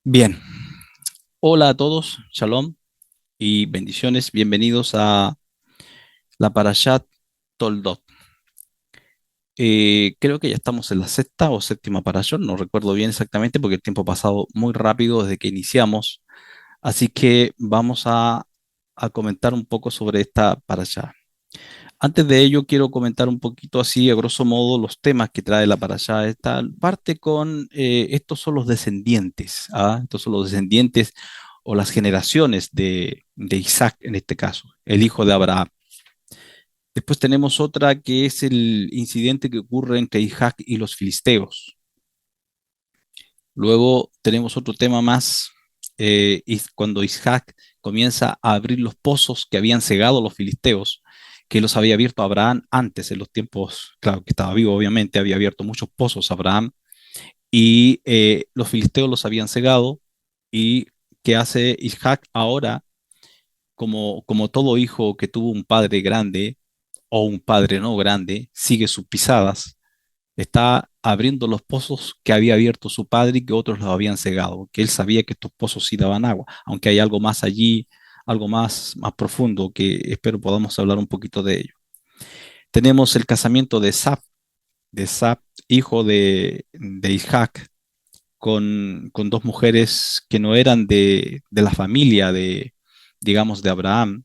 Bien, hola a todos, shalom y bendiciones. Bienvenidos a la Parashat Toldot. Creo que ya estamos en la sexta o séptima Parashat, no recuerdo bien exactamente porque el tiempo ha pasado muy rápido desde que iniciamos. Así que vamos a comentar un poco sobre esta Parashat. Antes de ello, quiero comentar un poquito así, a grosso modo, los temas que trae la Parashat. Esta parte con, estos son los descendientes, ¿ah? Estos son los descendientes o las generaciones de Isaac, en este caso, el hijo de Abraham. Después tenemos otra que es el incidente que ocurre entre Isaac y los filisteos. Luego tenemos otro tema más, cuando Isaac comienza a abrir los pozos que habían cegado los filisteos, que los había abierto Abraham antes, en los tiempos, claro, que estaba vivo, obviamente, había abierto muchos pozos Abraham, y los filisteos los habían cegado. ¿Y qué hace Isaac ahora? Como todo hijo que tuvo un padre grande o un padre no grande, sigue sus pisadas, está abriendo los pozos que había abierto su padre y que otros los habían cegado, que él sabía que estos pozos sí daban agua, aunque hay algo más allí, algo más profundo que espero podamos hablar un poquito de ello. Tenemos el casamiento de Sap, hijo de Isaac, con dos mujeres que no eran de la familia digamos, de Abraham,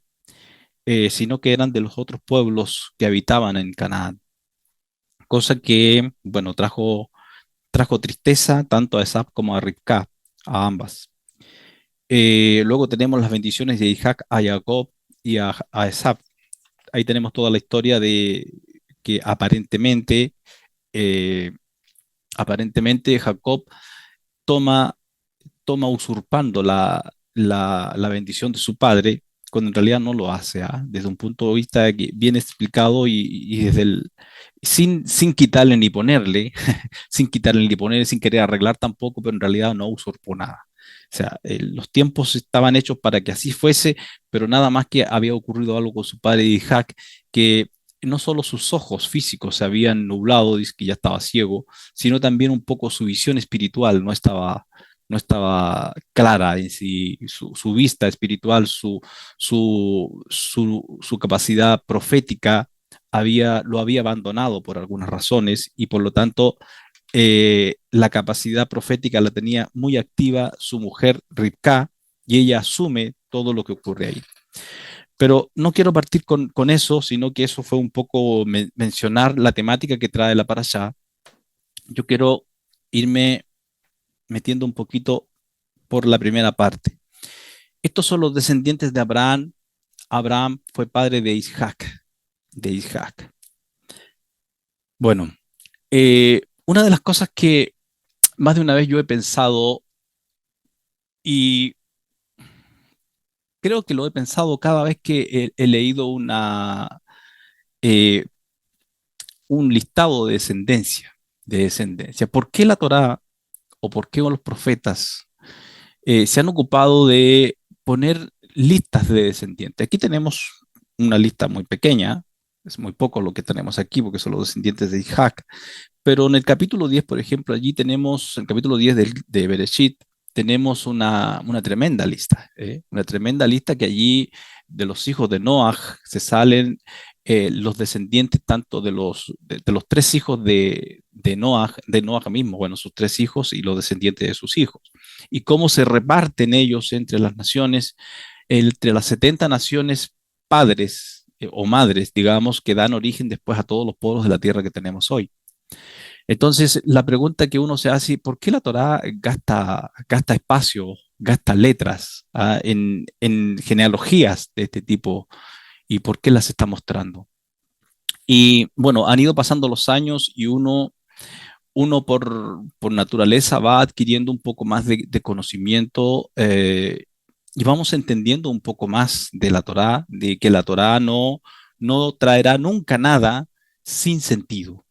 sino que eran de los otros pueblos que habitaban en Canaán, cosa que, bueno, trajo tristeza tanto a Esab como a Rivka, a ambas. Luego tenemos las bendiciones de Isaac a Jacob y a Esab. Ahí tenemos toda la historia de que eh, aparentemente Jacob toma, toma usurpando la bendición de su padre, cuando en realidad no lo hace, ¿ah? Desde un punto de vista bien explicado y desde sin quitarle ni ponerle, sin quitarle ni ponerle, sin querer arreglar tampoco, pero en realidad no usurpó nada. O sea, los tiempos estaban hechos para que así fuese, pero nada más que había ocurrido algo con su padre Isaac, que no solo sus ojos físicos se habían nublado, dice que ya estaba ciego, sino también un poco su visión espiritual no estaba clara en sí, su vista espiritual, su capacidad profética lo había abandonado por algunas razones y por lo tanto la capacidad profética la tenía muy activa su mujer Rivka y ella asume todo lo que ocurre ahí. Pero no quiero partir con eso, sino que eso fue un poco mencionar la temática que trae la parashá. Yo quiero irme metiendo un poquito por la primera parte. Estos son los descendientes de Abraham. Abraham fue padre de Isaac, de Isaac. Bueno, una de las cosas que más de una vez yo he pensado, y creo que lo he pensado cada vez que he leído eh, un listado de descendencia. ¿Por qué la Torá o por qué los profetas se han ocupado de poner listas de descendientes? Aquí tenemos una lista muy pequeña, es muy poco lo que tenemos aquí porque son los descendientes de Isaac, pero en el capítulo 10, por ejemplo, allí tenemos, en el capítulo 10 de Bereshit, tenemos una tremenda lista, una tremenda lista que allí de los hijos de Noah se salen los descendientes tanto de los tres hijos de Noah mismo, bueno, sus tres hijos y los descendientes de sus hijos, y cómo se reparten ellos entre las naciones, entre las 70 naciones padres o madres, digamos, que dan origen después a todos los pueblos de la tierra que tenemos hoy. Entonces, la pregunta que uno se hace, ¿por qué la Torá gasta espacio, gasta letras en genealogías de este tipo y por qué las está mostrando? Y bueno, han ido pasando los años y uno por naturaleza va adquiriendo un poco más de conocimiento y vamos entendiendo un poco más de la Torá, de que la Torá no traerá nunca nada sin sentido.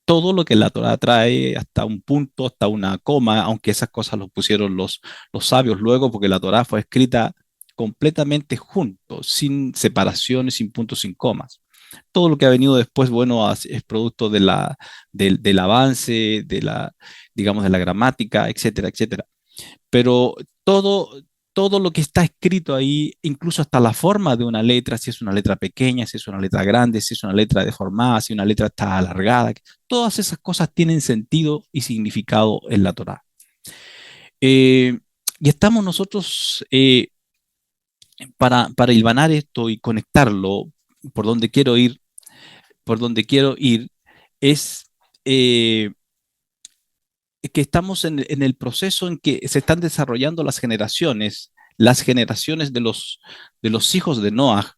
Todo lo que la Torá trae hasta un punto, hasta una coma, aunque esas cosas lo pusieron los sabios luego, porque la Torá fue escrita completamente junto, sin separaciones, sin puntos, sin comas. Todo lo que ha venido después, bueno, es producto del avance, digamos, de la gramática, etcétera, etcétera. pero todo, todo lo que está escrito ahí, incluso hasta la forma de una letra, si es una letra pequeña, si es una letra grande, si es una letra deformada, si una letra está alargada, todas esas cosas tienen sentido y significado en la Torá. Eh, y estamos nosotros, para hilvanar esto y conectarlo por donde quiero ir, por donde quiero ir, es eh, que estamos en el proceso en que se están desarrollando las generaciones de los hijos de Noah,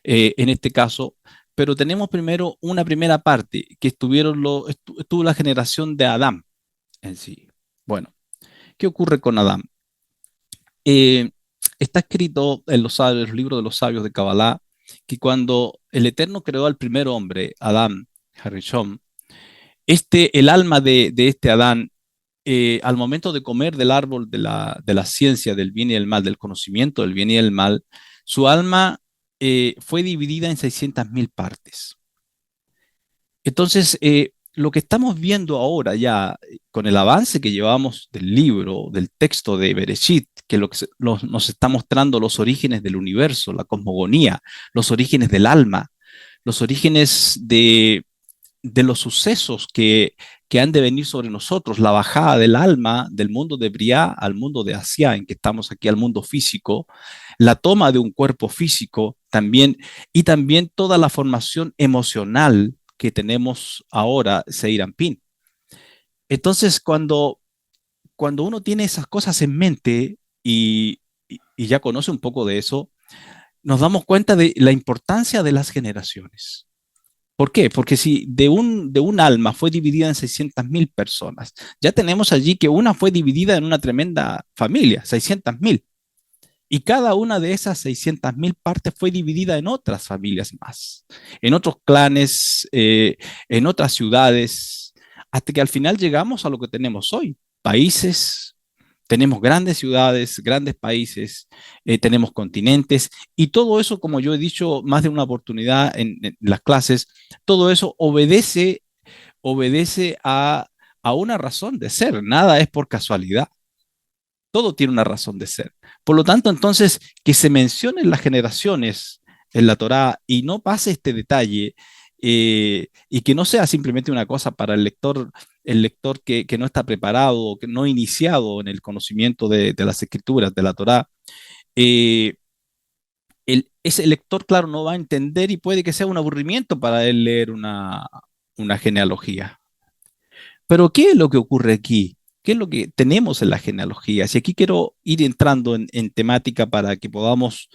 en este caso, pero tenemos primero una primera parte, que estuvo la generación de Adán en sí. Bueno, ¿qué ocurre con Adán? Eh, Está escrito en los sabios, los libros de los sabios de Kabbalah, que cuando el Eterno creó al primer hombre, Adán, Harishon, el alma de este Adán, al momento de comer del árbol de la ciencia del bien y el mal, del conocimiento del bien y el mal, su alma fue dividida en 600.000 partes. Entonces, lo que estamos viendo ahora ya, con el avance que llevamos del libro, del texto de Bereshit, que, nos está mostrando los orígenes del universo, la cosmogonía, los orígenes del alma, los orígenes de los sucesos que han de venir sobre nosotros, la bajada del alma del mundo de Briá al mundo de Asia, en que estamos aquí, al mundo físico, la toma de un cuerpo físico también, y también toda la formación emocional que tenemos ahora, Seirampin. Entonces, cuando uno tiene esas cosas en mente y ya conoce un poco de eso, nos damos cuenta de la importancia de las generaciones. ¿Por qué? Porque si de un alma fue dividida en 600.000 personas, ya tenemos allí que una fue dividida en una tremenda familia, 600.000. Y cada una de esas 600.000 partes fue dividida en otras familias más, en otros clanes, en otras ciudades, hasta que al final llegamos a lo que tenemos hoy, países. Tenemos grandes ciudades, grandes países, tenemos continentes y todo eso, como yo he dicho más de una oportunidad en las clases, todo eso obedece a una razón de ser. Nada es por casualidad. Todo tiene una razón de ser. Por lo tanto, entonces, que se mencionen las generaciones en la Torá y no pase este detalle, y que no sea simplemente una cosa para el lector que no está preparado o que no iniciado en el conocimiento de las escrituras, de la Torá, eh, ese lector, claro, no va a entender y puede que sea un aburrimiento para él leer una genealogía. Pero ¿qué es lo que ocurre aquí? ¿Qué es lo que tenemos en la genealogía? Si aquí quiero ir entrando en temática para que podamos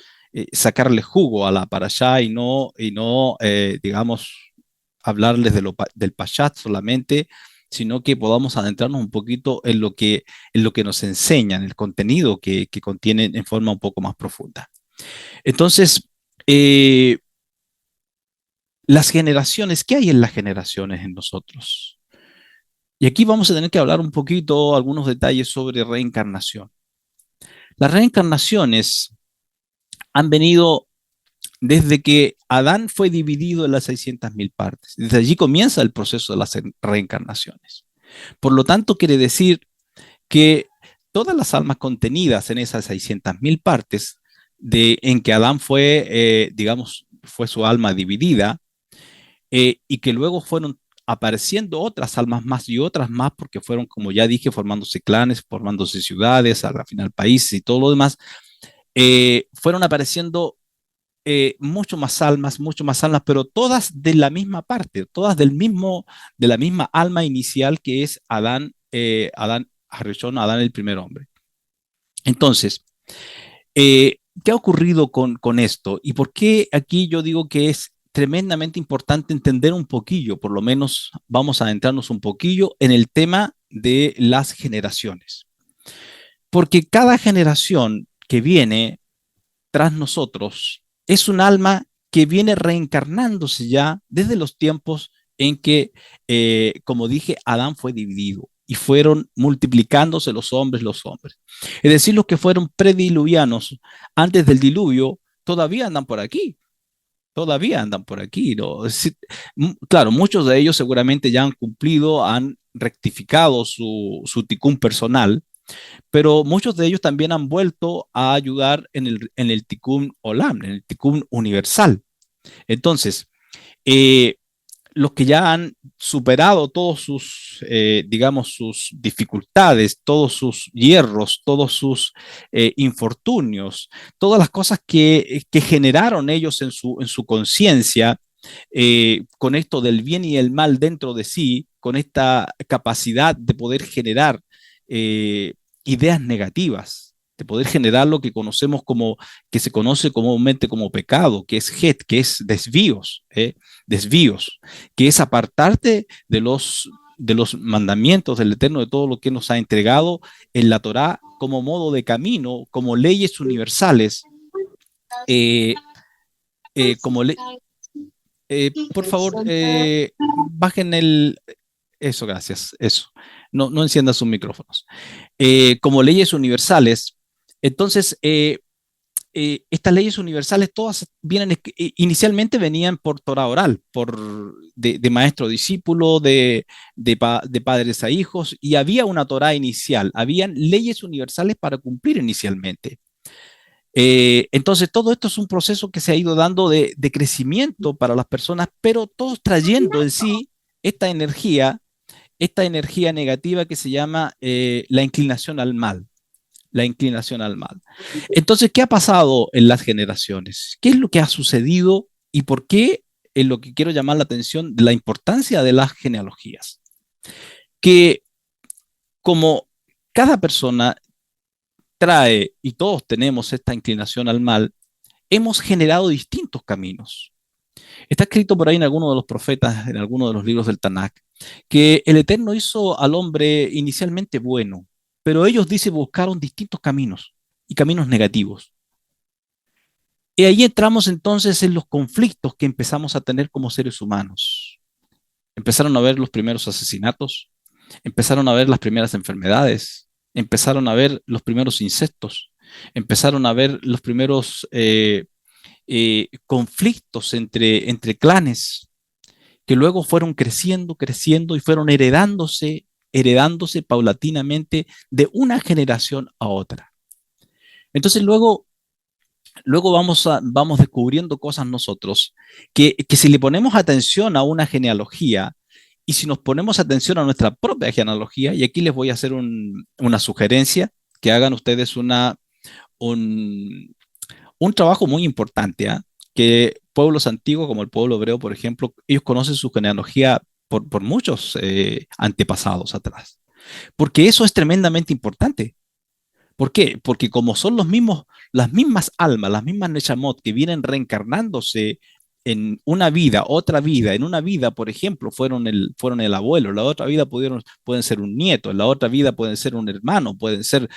sacarle jugo a la parashá y no, digamos, hablarles del Pashat solamente, sino que podamos adentrarnos un poquito en lo que nos enseñan, el contenido que contienen en forma un poco más profunda. Entonces, eh, las generaciones, ¿qué hay en las generaciones en nosotros? Y aquí vamos a tener que hablar un poquito, algunos detalles sobre reencarnación. Las reencarnaciones han venido desde que Adán fue dividido en las 600.000 partes. Desde allí comienza el proceso de las reencarnaciones. Por lo tanto, quiere decir que todas las almas contenidas en esas 600.000 partes en que Adán fue, digamos, fue su alma dividida, y que luego fueron apareciendo otras almas más y otras más, porque fueron, como ya dije, formándose clanes, formándose ciudades, al final países y todo lo demás, fueron apareciendo mucho más almas, pero todas de la misma parte, todas de la misma alma inicial que es Adán, Adán Harishon, Adán el primer hombre. Entonces, ¿qué ha ocurrido con esto? ¿Y por qué aquí yo digo que es tremendamente importante entender un poquillo, por lo menos vamos a adentrarnos un poquillo en el tema de las generaciones? Porque cada generación que viene tras nosotros es un alma que viene reencarnándose ya desde los tiempos en que, como dije, Adán fue dividido y fueron multiplicándose los hombres. Es decir, los que fueron prediluvianos antes del diluvio todavía andan por aquí, todavía andan por aquí, ¿no? Claro, muchos de ellos seguramente ya han cumplido, han rectificado su ticún personal, pero muchos de ellos también han vuelto a ayudar en el Tikkun Olam, en el Tikkun universal. Entonces, eh, los que ya han superado todos sus, digamos, sus dificultades, todos sus hierros, todos sus infortunios, todas las cosas que generaron ellos en su conciencia, con esto del bien y el mal dentro de sí, con esta capacidad de poder generar eh, ideas negativas, de poder generar lo que conocemos como, que se conoce comúnmente como pecado, que es het, que es desvíos, que es apartarte de los mandamientos del Eterno, de todo lo que nos ha entregado en la Torá como modo de camino, como leyes universales, eh, como le por favor, bajen el... Eso, gracias, eso. No, no enciendan sus micrófonos. Como leyes universales, entonces, estas leyes universales todas vienen, inicialmente venían por Torah oral, de maestro a discípulo, de padres a hijos, y había una Torah inicial, habían leyes universales para cumplir inicialmente. Entonces, todo esto es un proceso que se ha ido dando de crecimiento para las personas, pero todos trayendo en sí esta energía negativa que se llama la inclinación al mal, la inclinación al mal. Entonces, ¿qué ha pasado en las generaciones? ¿Qué es lo que ha sucedido y por qué es lo que quiero llamar la atención de la importancia de las genealogías? Que como cada persona trae, y todos tenemos esta inclinación al mal, hemos generado distintos caminos. Está escrito por ahí en alguno de los profetas, en alguno de los libros del Tanakh, que el Eterno hizo al hombre inicialmente bueno, pero ellos, dice, buscaron distintos caminos y caminos negativos. Y ahí entramos entonces en los conflictos que empezamos a tener como seres humanos. Empezaron a ver los primeros asesinatos, empezaron a ver las primeras enfermedades, empezaron a ver los primeros incestos, empezaron a ver los primeros conflictos entre clanes que luego fueron creciendo, creciendo y fueron heredándose paulatinamente de una generación a otra. Entonces luego vamos descubriendo cosas nosotros que si le ponemos atención a una genealogía y si nos ponemos atención a nuestra propia genealogía, y aquí les voy a hacer una sugerencia, que hagan ustedes un, un trabajo muy importante, ¿eh? Que pueblos antiguos como el pueblo hebreo, por ejemplo, ellos conocen su genealogía por muchos antepasados atrás, porque eso es tremendamente importante. ¿Por qué? Porque como son las mismas almas, las mismas Neshamot que vienen reencarnándose en una vida, otra vida, en una vida, por ejemplo, fueron el abuelo, en la otra vida pueden ser un nieto, en la otra vida pueden ser un hermano, pueden ser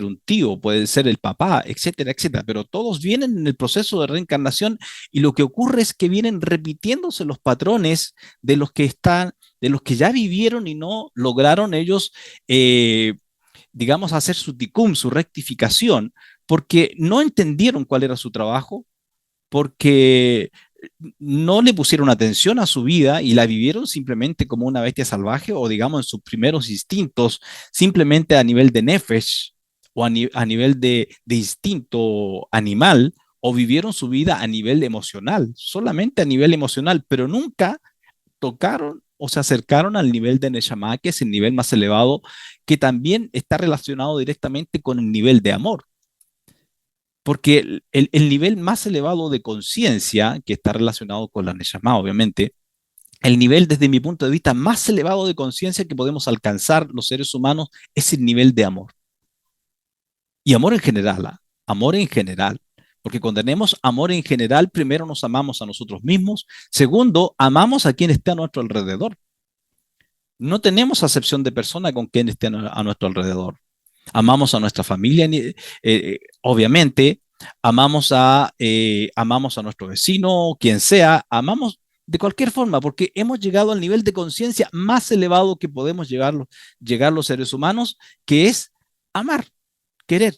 un tío, pueden ser el papá, etcétera, etcétera, pero todos vienen en el proceso de reencarnación y lo que ocurre es que vienen repitiéndose los patrones de los que ya vivieron y no lograron ellos digamos, hacer su ticum, su rectificación, porque no entendieron cuál era su trabajo, porque no le pusieron atención a su vida y la vivieron simplemente como una bestia salvaje o digamos en sus primeros instintos, simplemente a nivel de nefesh o a nivel de instinto animal o vivieron su vida a nivel emocional, solamente a nivel emocional, pero nunca tocaron o se acercaron al nivel de Neshama, que es el nivel más elevado, que también está relacionado directamente con el nivel de amor. Porque el nivel más elevado de conciencia, que está relacionado con la Neshama, obviamente, el nivel desde mi punto de vista más elevado de conciencia que podemos alcanzar los seres humanos es el nivel de amor. Y amor en general, ¿ah? Amor en general. Porque cuando tenemos amor en general, primero nos amamos a nosotros mismos, segundo, amamos a quien esté a nuestro alrededor. No tenemos acepción de persona con quien esté a nuestro alrededor. Amamos a nuestra familia, obviamente, amamos a nuestro vecino, quien sea, amamos de cualquier forma, porque hemos llegado al nivel de conciencia más elevado que podemos llegar los seres humanos, que es amar, querer.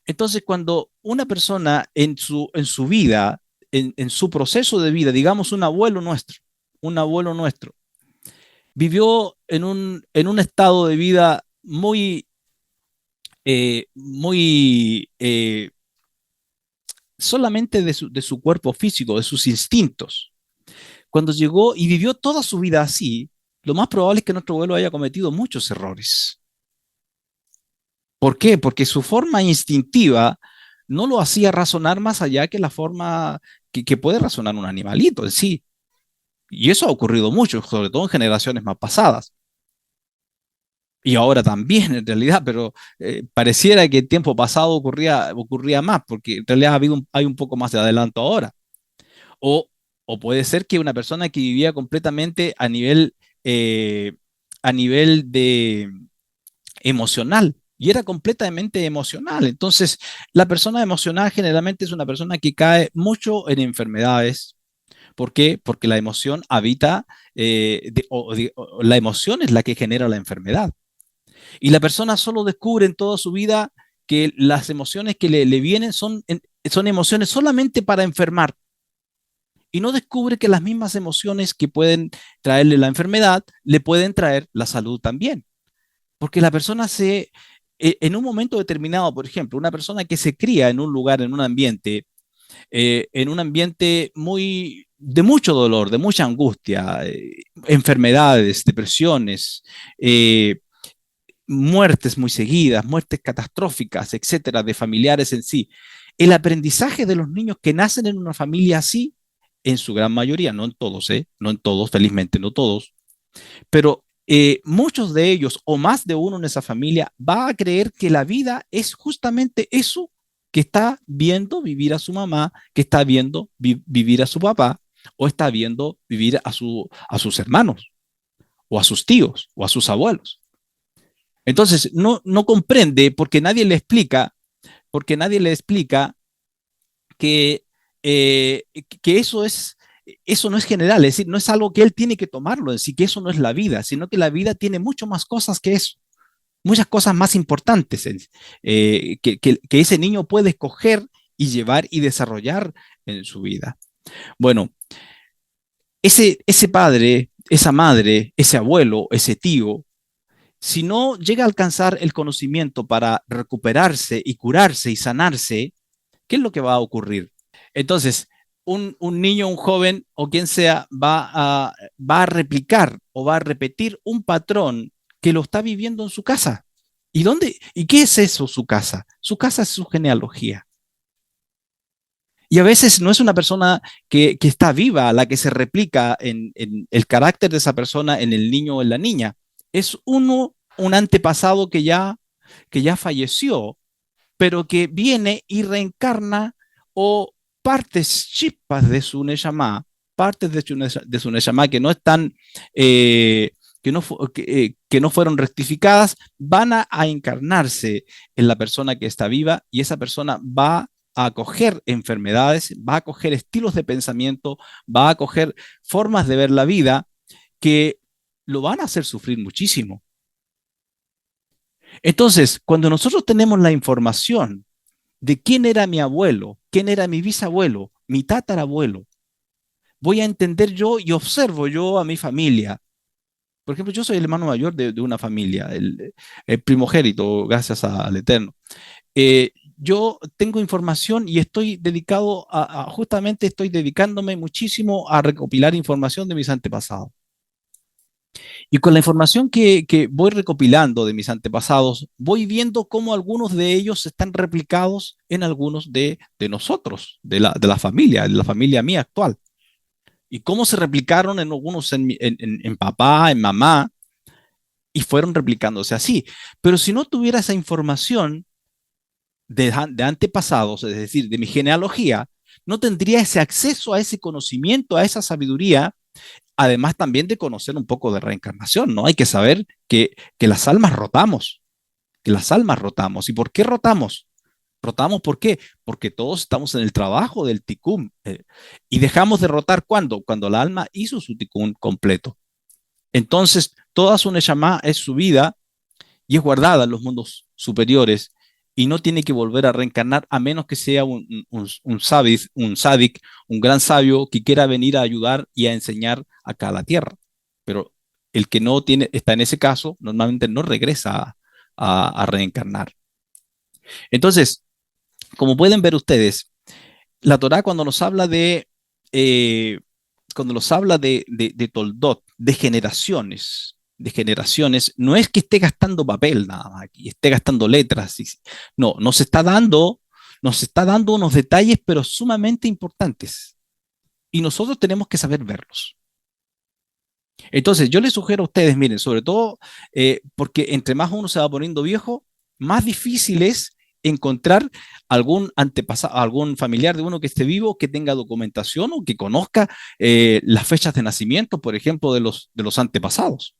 Entonces, cuando una persona en su vida, en su proceso de vida, digamos un abuelo nuestro, vivió en un estado de vida muy, muy solamente de su cuerpo físico, de sus instintos. Cuando llegó y vivió toda su vida así, lo más probable es que nuestro abuelo haya cometido muchos errores. ¿Por qué? Porque su forma instintiva no lo hacía razonar más allá que la forma que puede razonar un animalito en sí. Y eso ha ocurrido mucho, sobre todo en generaciones más pasadas. Y ahora también, en realidad, pero pareciera que el tiempo pasado ocurría más, porque en realidad hay un poco más de adelanto ahora. O, o puede ser que una persona que vivía completamente eh, a nivel de emocional, y era completamente emocional. Entonces, la persona emocional generalmente es una persona que cae mucho en enfermedades. ¿Por qué? Porque la emoción habita, o la emoción es la que genera la enfermedad. Y la persona solo descubre en toda su vida que las emociones que le vienen son emociones solamente para enfermar. Y no descubre que las mismas emociones que pueden traerle la enfermedad le pueden traer la salud también. Porque la persona en un momento determinado, por ejemplo, una persona que se cría en un lugar, en un ambiente de mucho dolor, de mucha angustia, enfermedades, depresiones, eh, muertes muy seguidas, muertes catastróficas, etcétera, de familiares en sí. El aprendizaje de los niños que nacen en una familia así, en su gran mayoría, no en todos, no en todos, felizmente no todos, pero muchos de ellos o más de uno en esa familia va a creer que la vida es justamente eso que está viendo vivir a su mamá, que está viendo vivir a su papá, o está viendo vivir a sus hermanos, o a sus tíos, o a sus abuelos. Entonces, no comprende porque nadie le explica que, eh, que eso no es general, es decir, no es algo que él tiene que tomarlo, es decir, que eso no es la vida, sino que la vida tiene mucho más cosas que eso, muchas cosas más importantes que ese niño puede escoger y llevar y desarrollar en su vida. Bueno, ese padre, esa madre, ese abuelo, ese tío, si no llega a alcanzar el conocimiento para recuperarse y curarse y sanarse, ¿qué es lo que va a ocurrir? Entonces, un niño, un joven o quien sea va a replicar o va a repetir un patrón que lo está viviendo en su casa. ¿Y dónde? ¿Y qué es eso, su casa? Su casa es su genealogía. Y a veces no es una persona que está viva la que se replica en el carácter de esa persona en el niño o en la niña. Es un antepasado que ya falleció, pero que viene y reencarna o partes chispas de su Neshama, partes de su Neshama que no están, que no fueron rectificadas, van a encarnarse en la persona que está viva y esa persona va a acoger enfermedades, va a acoger estilos de pensamiento, va a acoger formas de ver la vida que lo van a hacer sufrir muchísimo. Entonces, cuando nosotros tenemos la información de quién era mi abuelo, quién era mi bisabuelo, mi tatarabuelo. Voy a entender yo y observo yo a mi familia. Por ejemplo, yo soy el hermano mayor de una familia, el primogénito, gracias al Eterno. Yo tengo información y estoy dedicado justamente estoy dedicándome muchísimo a recopilar información de mis antepasados. Y con la información que voy recopilando de mis antepasados, voy viendo cómo algunos de ellos están replicados en algunos de nosotros, de la familia mía actual. Y cómo se replicaron en algunos en papá, en mamá, y fueron replicándose así. Pero si no tuviera esa información de antepasados, es decir, de mi genealogía, no tendría ese acceso a ese conocimiento, a esa sabiduría, además también de conocer un poco de reencarnación, ¿no? Hay que saber que las almas rotamos, que las almas rotamos. ¿Y por qué rotamos? Rotamos, ¿por qué? Porque todos estamos en el trabajo del tikkun. Y dejamos de rotar ¿cuándo? Cuando la alma hizo su tikkun completo. Entonces, toda su neshama es subida y es guardada en los mundos superiores y no tiene que volver a reencarnar a menos que sea un sádic, un gran sabio que quiera venir a ayudar y a enseñar acá a la tierra. Pero el que no tiene, está en ese caso, normalmente no regresa a reencarnar. Entonces, como pueden ver ustedes, la Torá eh, cuando nos habla de Toldot, de generaciones, no es que esté gastando papel nada más, que esté gastando letras, no, nos está dando unos detalles, pero sumamente importantes, y nosotros tenemos que saber verlos. Entonces, yo les sugiero a ustedes, miren, sobre todo porque entre más uno se va poniendo viejo, más difícil es encontrar algún antepasado, algún familiar de uno que esté vivo, que tenga documentación o que conozca las fechas de nacimiento, por ejemplo, de los antepasados.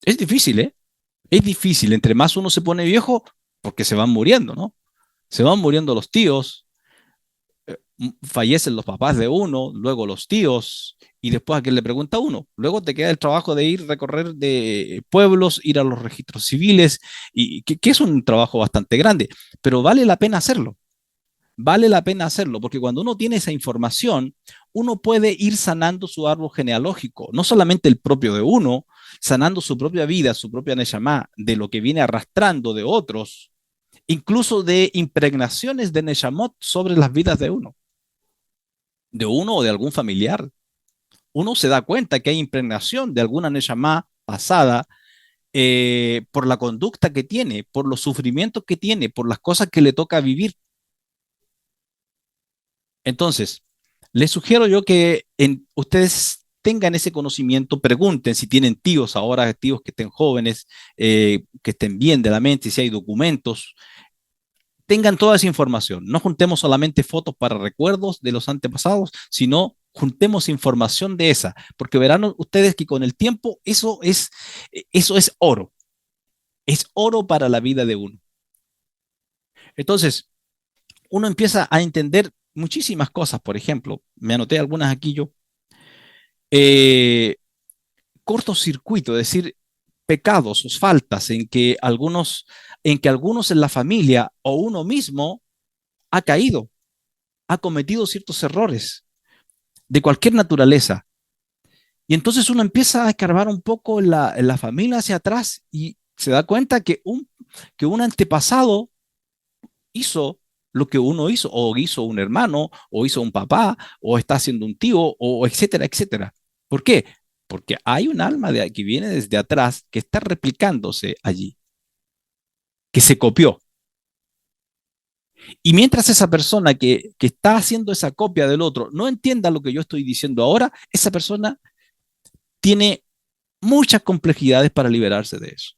Es difícil, ¿eh? Es difícil. Entre más uno se pone viejo, porque se van muriendo, ¿no? Se van muriendo los tíos, fallecen los papás de uno, luego los tíos, y después a quien le pregunta a uno. Luego te queda el trabajo de ir, recorrer de pueblos, ir a los registros civiles, y que es un trabajo bastante grande, pero vale la pena hacerlo. Vale la pena hacerlo, porque cuando uno tiene esa información, uno puede ir sanando su árbol genealógico, no solamente el propio de uno, sanando su propia vida, su propia Neshama, de lo que viene arrastrando de otros, incluso de impregnaciones de Neshamot sobre las vidas de uno o de algún familiar. Uno se da cuenta que hay impregnación de alguna Neshama pasada por la conducta que tiene, por los sufrimientos que tiene, por las cosas que le toca vivir. Entonces, les sugiero yo que ustedes tengan ese conocimiento, pregunten si tienen tíos ahora, tíos que estén jóvenes, que estén bien de la mente, si hay documentos, tengan toda esa información. No juntemos solamente fotos para recuerdos de los antepasados, sino juntemos información de esa, porque verán ustedes que con el tiempo eso es oro para la vida de uno. Entonces, uno empieza a entender muchísimas cosas, por ejemplo, me anoté algunas aquí yo, eh, cortocircuito, es decir, pecados o faltas en que algunos en la familia o uno mismo ha caído, ha cometido ciertos errores de cualquier naturaleza. Y entonces uno empieza a escarbar un poco en la familia hacia atrás y se da cuenta que un antepasado hizo lo que uno hizo, o hizo un hermano, o hizo un papá, o está haciendo un tío, o etcétera, etcétera. ¿Por qué? Porque hay un alma que viene desde atrás que está replicándose allí, que se copió. Y mientras esa persona que está haciendo esa copia del otro no entienda lo que yo estoy diciendo ahora, esa persona tiene muchas complejidades para liberarse de eso.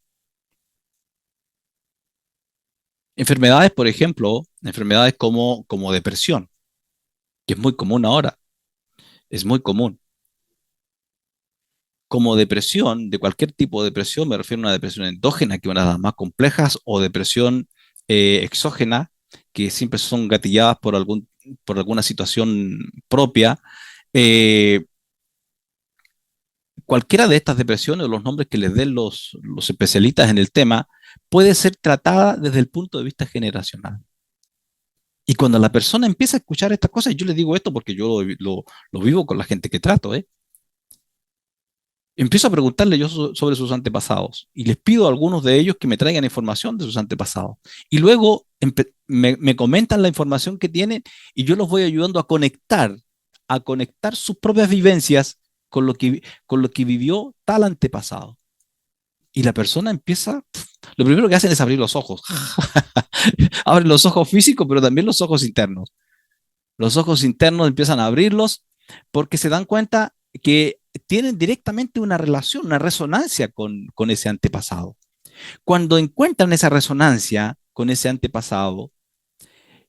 Enfermedades, por ejemplo, enfermedades como depresión, que es muy común ahora, es muy común. Como depresión, de cualquier tipo de depresión, me refiero a una depresión endógena, que es una de las más complejas, o depresión exógena, que siempre son gatilladas por alguna situación propia. Eh, Cualquiera de estas depresiones o los nombres que les den los especialistas en el tema puede ser tratada desde el punto de vista generacional. Y cuando la persona empieza a escuchar estas cosas, yo le digo esto porque yo lo vivo con la gente que trato, ¿eh? Empiezo a preguntarle yo sobre sus antepasados y les pido a algunos de ellos que me traigan información de sus antepasados. Y luego me comentan la información que tienen y yo los voy ayudando a conectar sus propias vivencias con lo que vivió tal antepasado. Y la persona empieza, lo primero que hacen es abrir los ojos. Abren los ojos físicos, pero también los ojos internos. Los ojos internos empiezan a abrirlos porque se dan cuenta que tienen directamente una relación, una resonancia con ese antepasado. Cuando encuentran esa resonancia con ese antepasado,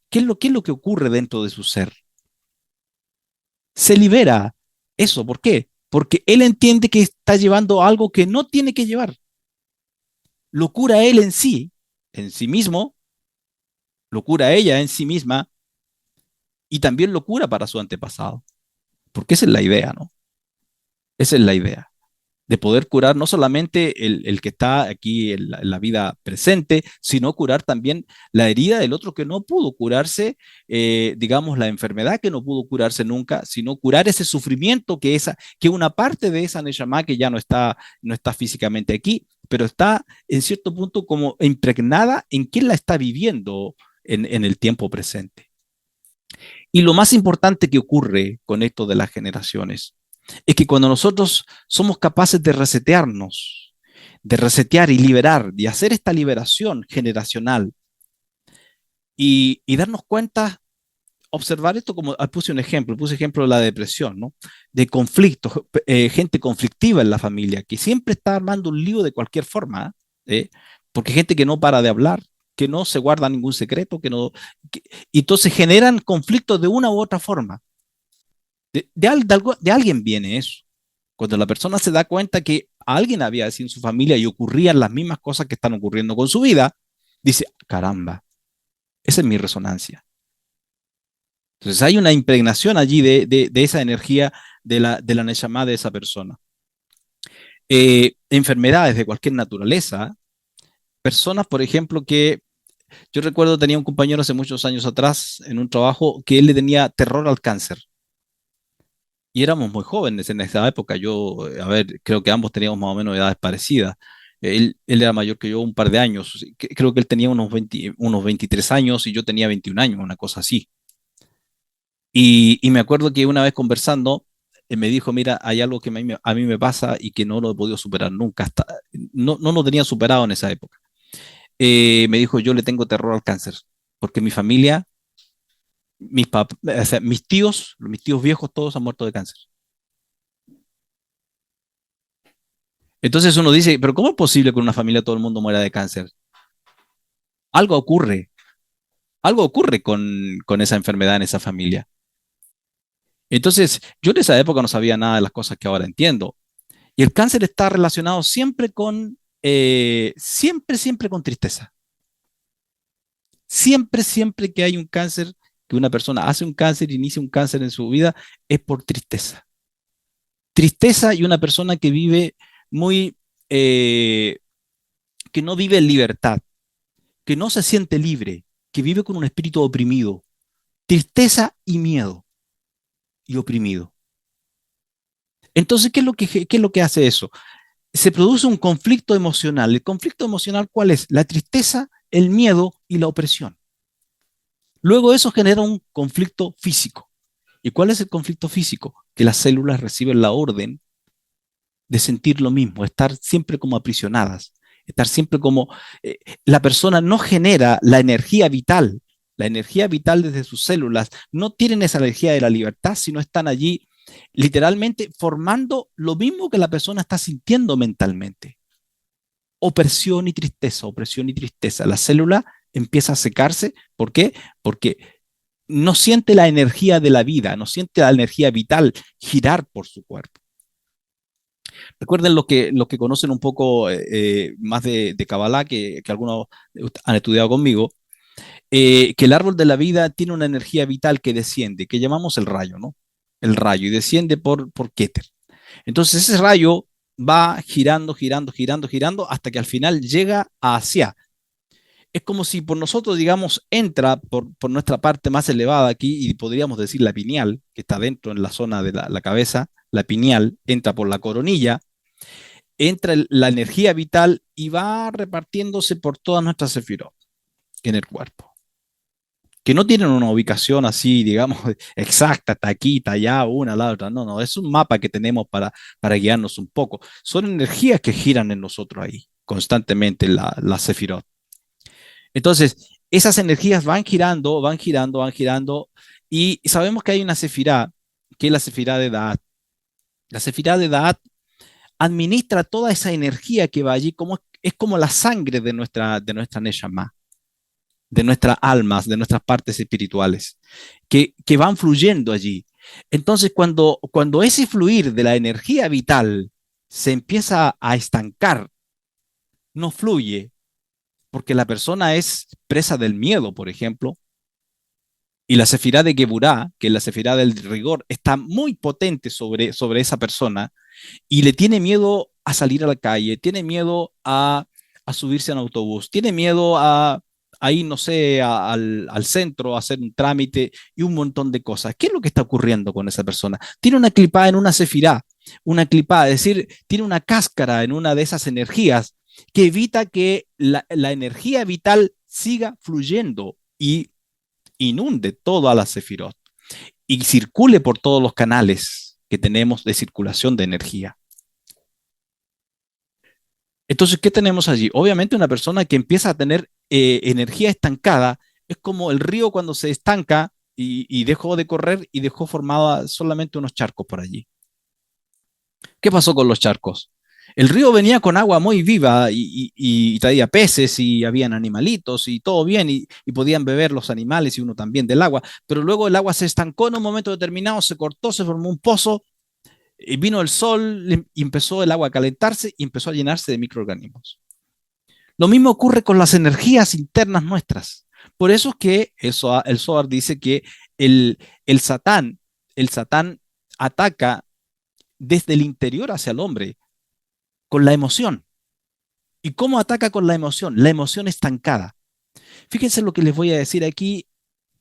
qué es lo que ocurre dentro de su ser? Se libera eso. ¿Por qué? Porque él entiende que está llevando algo que no tiene que llevar. Lo cura él en sí mismo, lo cura ella en sí misma y también lo cura para su antepasado. Porque esa es la idea, ¿no? Esa es la idea, de poder curar no solamente el que está aquí en la vida presente, sino curar también la herida del otro que no pudo curarse, digamos, la enfermedad que no pudo curarse nunca, sino curar ese sufrimiento que una parte de esa Neshama que ya no está físicamente aquí, pero está en cierto punto como impregnada en quién la está viviendo en el tiempo presente. Y lo más importante que ocurre con esto de las generaciones es que cuando nosotros somos capaces de resetearnos, de resetear y liberar, de hacer esta liberación generacional y darnos cuenta, observar esto como puse ejemplo de la depresión, ¿no? De conflictos, gente conflictiva en la familia, que siempre está armando un lío de cualquier forma, ¿eh? Porque gente que no para de hablar, que no se guarda ningún secreto, y entonces generan conflictos de una u otra forma. De alguien viene eso. Cuando la persona se da cuenta que alguien había así en su familia y ocurrían las mismas cosas que están ocurriendo con su vida, dice, caramba, esa es mi resonancia. Entonces hay una impregnación allí de esa energía de la Neshama de esa persona. Enfermedades de cualquier naturaleza, personas, por ejemplo, que yo recuerdo tenía un compañero hace muchos años atrás en un trabajo que él le tenía terror al cáncer. Y éramos muy jóvenes en esa época. Yo, a ver, creo que ambos teníamos más o menos edades parecidas. Él era mayor que yo un par de años. Creo que él tenía unos 23 años y yo tenía 21 años, una cosa así. Y me acuerdo que una vez conversando, me dijo, mira, hay algo que a mí me pasa y que no lo he podido superar nunca. No lo tenía superado en esa época. Me dijo, yo le tengo terror al cáncer, porque mi familia, o sea, mis tíos viejos, todos han muerto de cáncer. Entonces uno dice, pero ¿cómo es posible que en una familia todo el mundo muera de cáncer? Algo ocurre, algo ocurre con esa enfermedad en esa familia. Entonces, yo en esa época no sabía nada de las cosas que ahora entiendo. Y el cáncer está relacionado siempre con tristeza. Siempre que hay un cáncer, que una persona hace un cáncer, inicia un cáncer en su vida, es por tristeza. Tristeza y una persona que vive muy, eh, que no vive en libertad, que no se siente libre, que vive con un espíritu oprimido. Tristeza y miedo y oprimido. Entonces, qué es lo que hace eso? Se produce un conflicto emocional. ¿El conflicto emocional cuál es? La tristeza, el miedo y la opresión. Luego eso genera un conflicto físico. ¿Y cuál es el conflicto físico? Que las células reciben la orden de sentir lo mismo, estar siempre como aprisionadas, estar siempre como la persona no genera la energía vital desde sus células, no tienen esa energía de la libertad, sino están allí literalmente formando lo mismo que la persona está sintiendo mentalmente. Opresión y tristeza, opresión y tristeza. La célula empieza a secarse. ¿Por qué? Porque no siente la energía de la vida, no siente la energía vital girar por su cuerpo. Recuerden los que conocen un poco más de Kabbalah, que algunos han estudiado conmigo, que el árbol de la vida tiene una energía vital que desciende, que llamamos el rayo, ¿no? El rayo, y desciende por Keter. Entonces ese rayo va girando, hasta que al final llega hacia. Es como si por nosotros, digamos, entra por nuestra parte más elevada aquí, y podríamos decir la pineal, que está dentro en la zona de la cabeza, la pineal entra por la coronilla, entra la energía vital y va repartiéndose por todas nuestras sefirot en el cuerpo, que no tienen una ubicación así, digamos, exacta, está aquí, está allá, una, la otra. No, es un mapa que tenemos para guiarnos un poco. Son energías que giran en nosotros ahí, constantemente, la sefirot. Entonces, esas energías van girando, y sabemos que hay una sefirá, que es la sefirá de Da'at. La sefirá de Da'at administra toda esa energía que va allí, es como la sangre de nuestra Neshama, de nuestras almas, de nuestras partes espirituales, que van fluyendo allí. Entonces, cuando ese fluir de la energía vital se empieza a estancar, no fluye, porque la persona es presa del miedo, por ejemplo, y la sefirá de Geburá, que es la sefirá del rigor, está muy potente sobre esa persona, y le tiene miedo a salir a la calle, tiene miedo a subirse a un autobús, tiene miedo a ir, no sé, al centro a hacer un trámite y un montón de cosas. ¿Qué es lo que está ocurriendo con esa persona? Tiene una clipada en una sefirá, una clipada, es decir, tiene una cáscara en una de esas energías que evita que la energía vital siga fluyendo y inunde toda la Sefirot y circule por todos los canales que tenemos de circulación de energía. Entonces, ¿qué tenemos allí? Obviamente una persona que empieza a tener energía estancada es como el río cuando se estanca y dejó de correr y dejó formada solamente unos charcos por allí. ¿Qué pasó con los charcos? El río venía con agua muy viva y traía peces y habían animalitos y todo bien y podían beber los animales y uno también del agua, pero luego el agua se estancó en un momento determinado, se cortó, se formó un pozo y vino el sol y empezó el agua a calentarse y empezó a llenarse de microorganismos. Lo mismo ocurre con las energías internas nuestras. Por eso es que el Zohar dice que el, el Satán, el Satán ataca desde el interior hacia el hombre con la emoción. ¿Y cómo ataca con la emoción? La emoción estancada. Fíjense lo que les voy a decir aquí,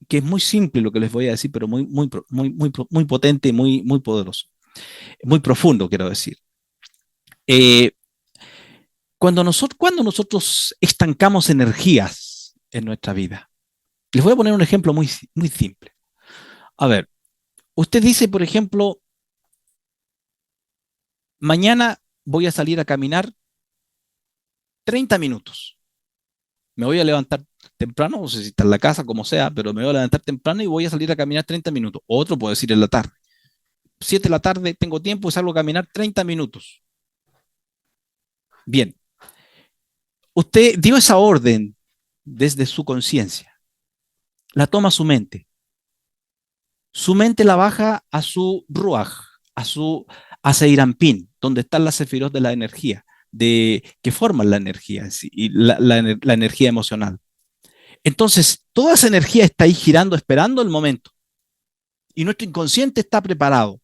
que es muy simple lo que les voy a decir, pero muy potente y muy poderoso. Muy profundo, quiero decir. Eh, cuando nosotros estancamos energías en nuestra vida, les voy a poner un ejemplo muy simple. A ver, usted dice, por ejemplo, mañana voy a salir a caminar 30 minutos. Me voy a levantar temprano, no sé si está en la casa, como sea, pero me voy a levantar temprano y voy a salir a caminar 30 minutos. Otro puede decir en la tarde. 7 de la tarde tengo tiempo y salgo a caminar 30 minutos. Bien, usted dio esa orden desde su conciencia, la toma su mente la baja a su ruaj, a Seirampín, donde están las sefirot de la energía, que forman la energía y la energía emocional. Entonces, toda esa energía está ahí girando, esperando el momento. Y nuestro inconsciente está preparado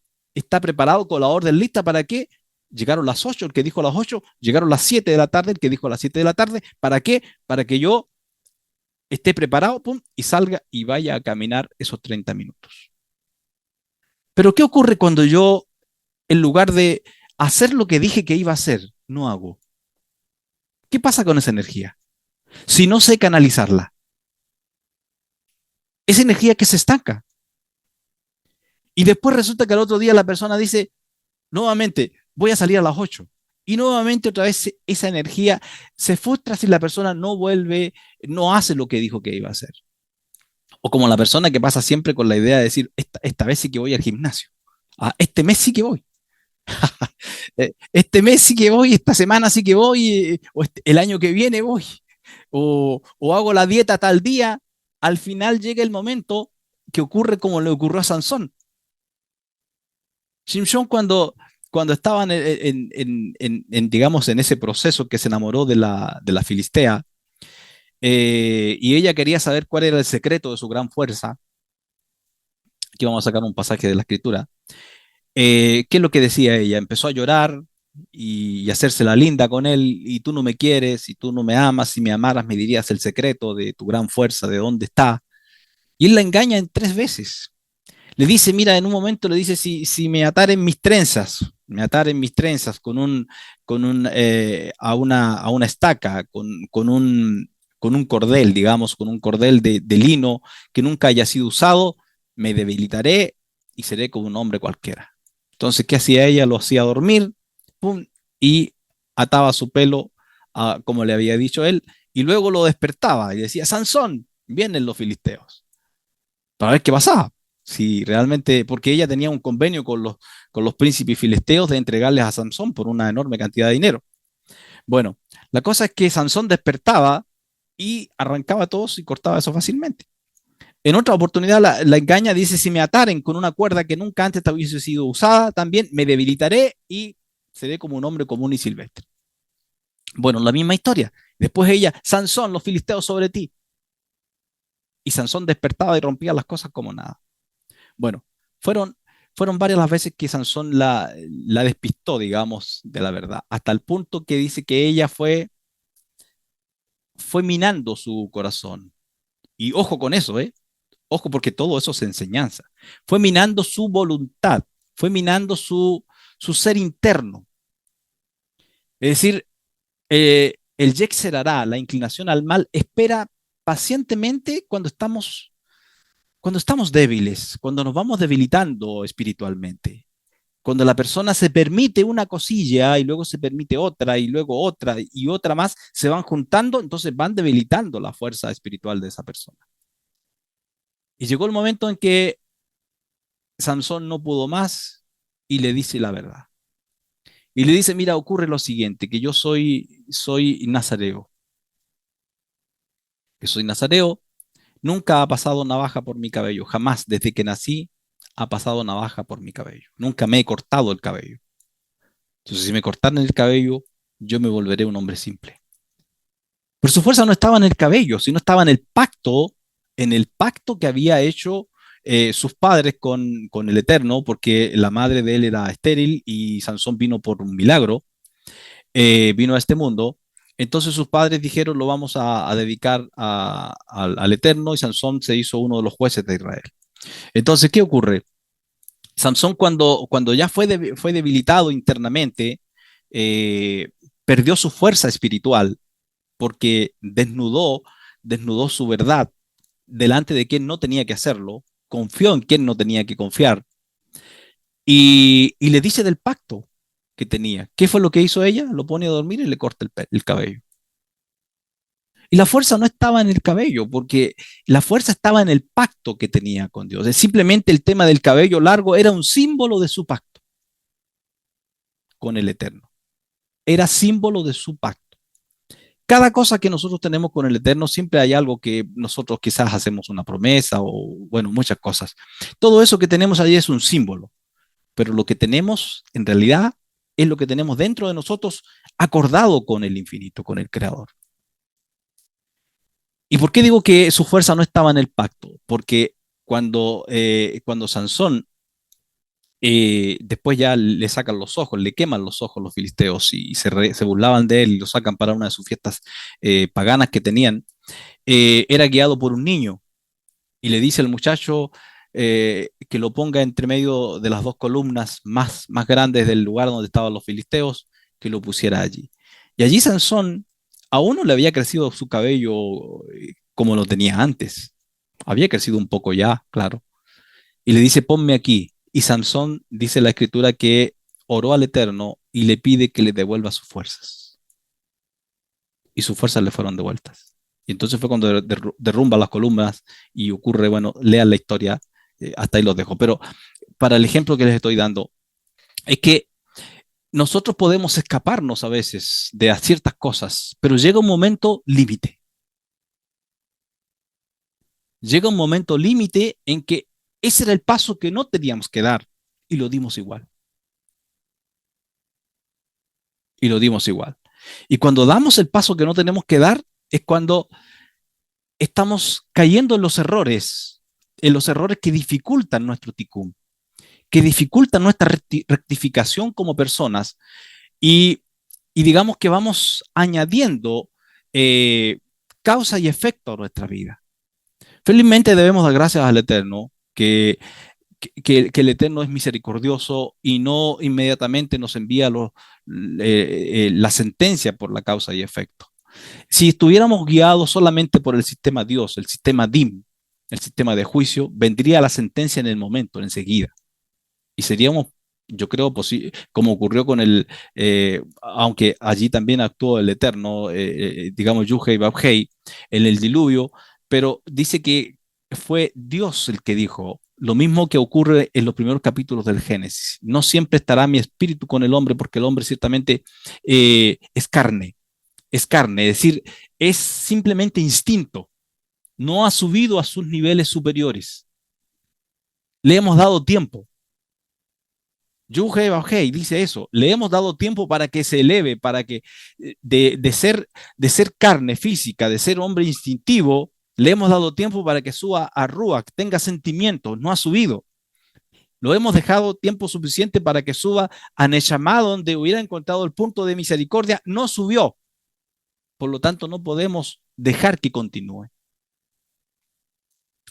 con la orden lista para qué. Llegaron las 8, el que dijo las 8, llegaron las 7 de la tarde, el que dijo las 7 de la tarde, ¿para qué? Para que yo esté preparado, pum, y salga y vaya a caminar esos 30 minutos. Pero ¿qué ocurre cuando yo, en lugar de hacer lo que dije que iba a hacer, no hago? ¿Qué pasa con esa energía? Si no sé canalizarla, esa energía que se estanca. Y después resulta que al otro día la persona dice, nuevamente, voy a salir a las 8. Y nuevamente otra vez esa energía se frustra si la persona no vuelve, no hace lo que dijo que iba a hacer. O como la persona que pasa siempre con la idea de decir, esta vez sí que voy al gimnasio. Ah, este mes sí que voy. Este mes sí que voy, esta semana sí que voy, el año que viene voy. O hago la dieta tal día. Al final llega el momento que ocurre como le ocurrió a Sansón. Shimshon cuando estaban digamos, en ese proceso que se enamoró de la Filistea, y ella quería saber cuál era el secreto de su gran fuerza, aquí vamos a sacar un pasaje de la escritura, ¿qué es lo que decía ella? Empezó a llorar y hacerse la linda con él, y tú no me quieres, y tú no me amas, si me amaras me dirías el secreto de tu gran fuerza, de dónde está. Y él la engaña en 3 veces. Le dice, mira, en un momento le dice, si me ataren mis trenzas, me ataren mis trenzas a una estaca, con un cordel, digamos, con un cordel de lino que nunca haya sido usado, me debilitaré y seré como un hombre cualquiera. Entonces, ¿qué hacía ella? Lo hacía dormir, pum, y ataba su pelo como le había dicho él, y luego lo despertaba y decía, Sansón, vienen los filisteos para ver qué pasaba. Si realmente, porque ella tenía un convenio con los príncipes filisteos de entregarles a Sansón por una enorme cantidad de dinero. Bueno, la cosa es que Sansón despertaba y arrancaba todos y cortaba eso fácilmente. En otra oportunidad la engaña, dice, si me ataren con una cuerda que nunca antes hubiese sido usada, también me debilitaré y seré como un hombre común y silvestre. Bueno, la misma historia. Después ella, Sansón, los filisteos sobre ti. Y Sansón despertaba y rompía las cosas como nada. Bueno, fueron, fueron varias las veces que Sansón la despistó, digamos, de la verdad, hasta el punto que dice que ella fue minando su corazón. Y ojo con eso, ¿eh? Ojo porque todo eso es enseñanza. Fue minando su voluntad, fue minando su ser interno. Es decir, el Yetzer Hará, la inclinación al mal, espera pacientemente cuando estamos débiles, cuando nos vamos debilitando espiritualmente. Cuando la persona se permite una cosilla y luego se permite otra y luego otra y otra más, se van juntando, entonces van debilitando la fuerza espiritual de esa persona. Y llegó el momento en que Sansón no pudo más y le dice la verdad. Y le dice, mira, ocurre lo siguiente, que yo soy nazareo, que soy nazareo, nunca ha pasado navaja por mi cabello, jamás desde que nací ha pasado navaja por mi cabello, nunca me he cortado el cabello. Entonces, si me cortaran el cabello, yo me volveré un hombre simple. Pero su fuerza no estaba en el cabello, sino estaba en el pacto que había hecho sus padres con el Eterno, porque la madre de él era estéril y Sansón vino por un milagro, vino a este mundo. Entonces sus padres dijeron, lo vamos a dedicar al Eterno, y Sansón se hizo uno de los jueces de Israel. Entonces, ¿qué ocurre? Sansón cuando ya fue debilitado internamente, eh, perdió su fuerza espiritual porque desnudó su verdad delante de quien no tenía que hacerlo, confió en quien no tenía que confiar y le dice del pacto que tenía. ¿Qué fue lo que hizo ella? Lo pone a dormir y le corta el cabello. Y la fuerza no estaba en el cabello, porque la fuerza estaba en el pacto que tenía con Dios. Es simplemente el tema del cabello largo era un símbolo de su pacto con el Eterno. Era símbolo de su pacto. Cada cosa que nosotros tenemos con el Eterno, siempre hay algo que nosotros quizás hacemos una promesa o, bueno, muchas cosas. Todo eso que tenemos ahí es un símbolo, pero lo que tenemos en realidad es lo que tenemos dentro de nosotros acordado con el infinito, con el Creador. ¿Y por qué digo que su fuerza no estaba en el pacto? Porque cuando Sansón después ya le sacan los ojos, le queman los ojos los filisteos y se burlaban de él y lo sacan para una de sus fiestas paganas que tenían, era guiado por un niño y le dice al muchacho que lo ponga entre medio de las dos columnas más grandes del lugar donde estaban los filisteos, que lo pusiera allí. Y allí Sansón, aún no le había crecido su cabello como lo tenía antes. Había crecido un poco ya, claro. Y le dice, ponme aquí. Y Sansón dice la escritura que oró al Eterno y le pide que le devuelva sus fuerzas. Y sus fuerzas le fueron devueltas. Y entonces fue cuando derrumba las columnas y ocurre, bueno, lean la historia, hasta ahí los dejo. Pero para el ejemplo que les estoy dando, es que nosotros podemos escaparnos a veces de ciertas cosas, pero llega un momento límite. Llega un momento límite en que ese era el paso que no teníamos que dar y lo dimos igual. Y lo dimos igual. Y cuando damos el paso que no tenemos que dar, es cuando estamos cayendo en los errores que dificultan nuestro tikkun, que dificultan nuestra rectificación como personas y, y digamos que vamos añadiendo causa y efecto a nuestra vida. Felizmente debemos dar gracias al Eterno que el Eterno es misericordioso y no inmediatamente nos envía la sentencia por la causa y efecto. Si estuviéramos guiados solamente por el sistema Dios, el sistema DIM, el sistema de juicio, vendría la sentencia en el momento, enseguida. Y seríamos, yo creo, como ocurrió con aunque allí también actuó el Eterno, digamos, Yuhei Babhei, en el diluvio, pero dice que fue Dios el que dijo, lo mismo que ocurre en los primeros capítulos del Génesis. No siempre estará mi espíritu con el hombre, porque el hombre ciertamente es carne, es decir, es simplemente instinto, no ha subido a sus niveles superiores. Le hemos dado tiempo. Yuhei Baohei dice eso, le hemos dado tiempo para que se eleve, para que de ser carne física, de ser hombre instintivo, le hemos dado tiempo para que suba a Ruach, tenga sentimientos, no ha subido. Lo hemos dejado tiempo suficiente para que suba a Neshama, donde hubiera encontrado el punto de misericordia, no subió. Por lo tanto, no podemos dejar que continúe.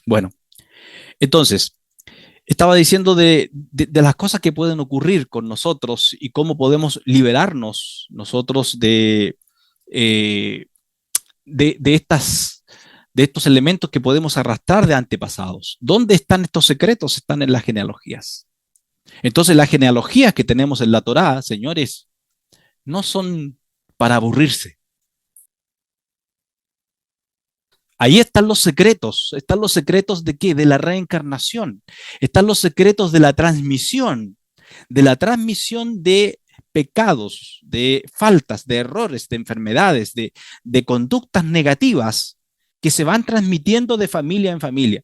Bueno, entonces, estaba diciendo de las cosas que pueden ocurrir con nosotros y cómo podemos liberarnos nosotros eh, de de estos elementos que podemos arrastrar de antepasados. ¿Dónde están estos secretos? Están en las genealogías. Entonces, las genealogías que tenemos en la Torá, señores, no son para aburrirse. Ahí están los secretos de qué? De la reencarnación, están los secretos de la transmisión de pecados, de faltas, de errores, de enfermedades, de conductas negativas que se van transmitiendo de familia en familia.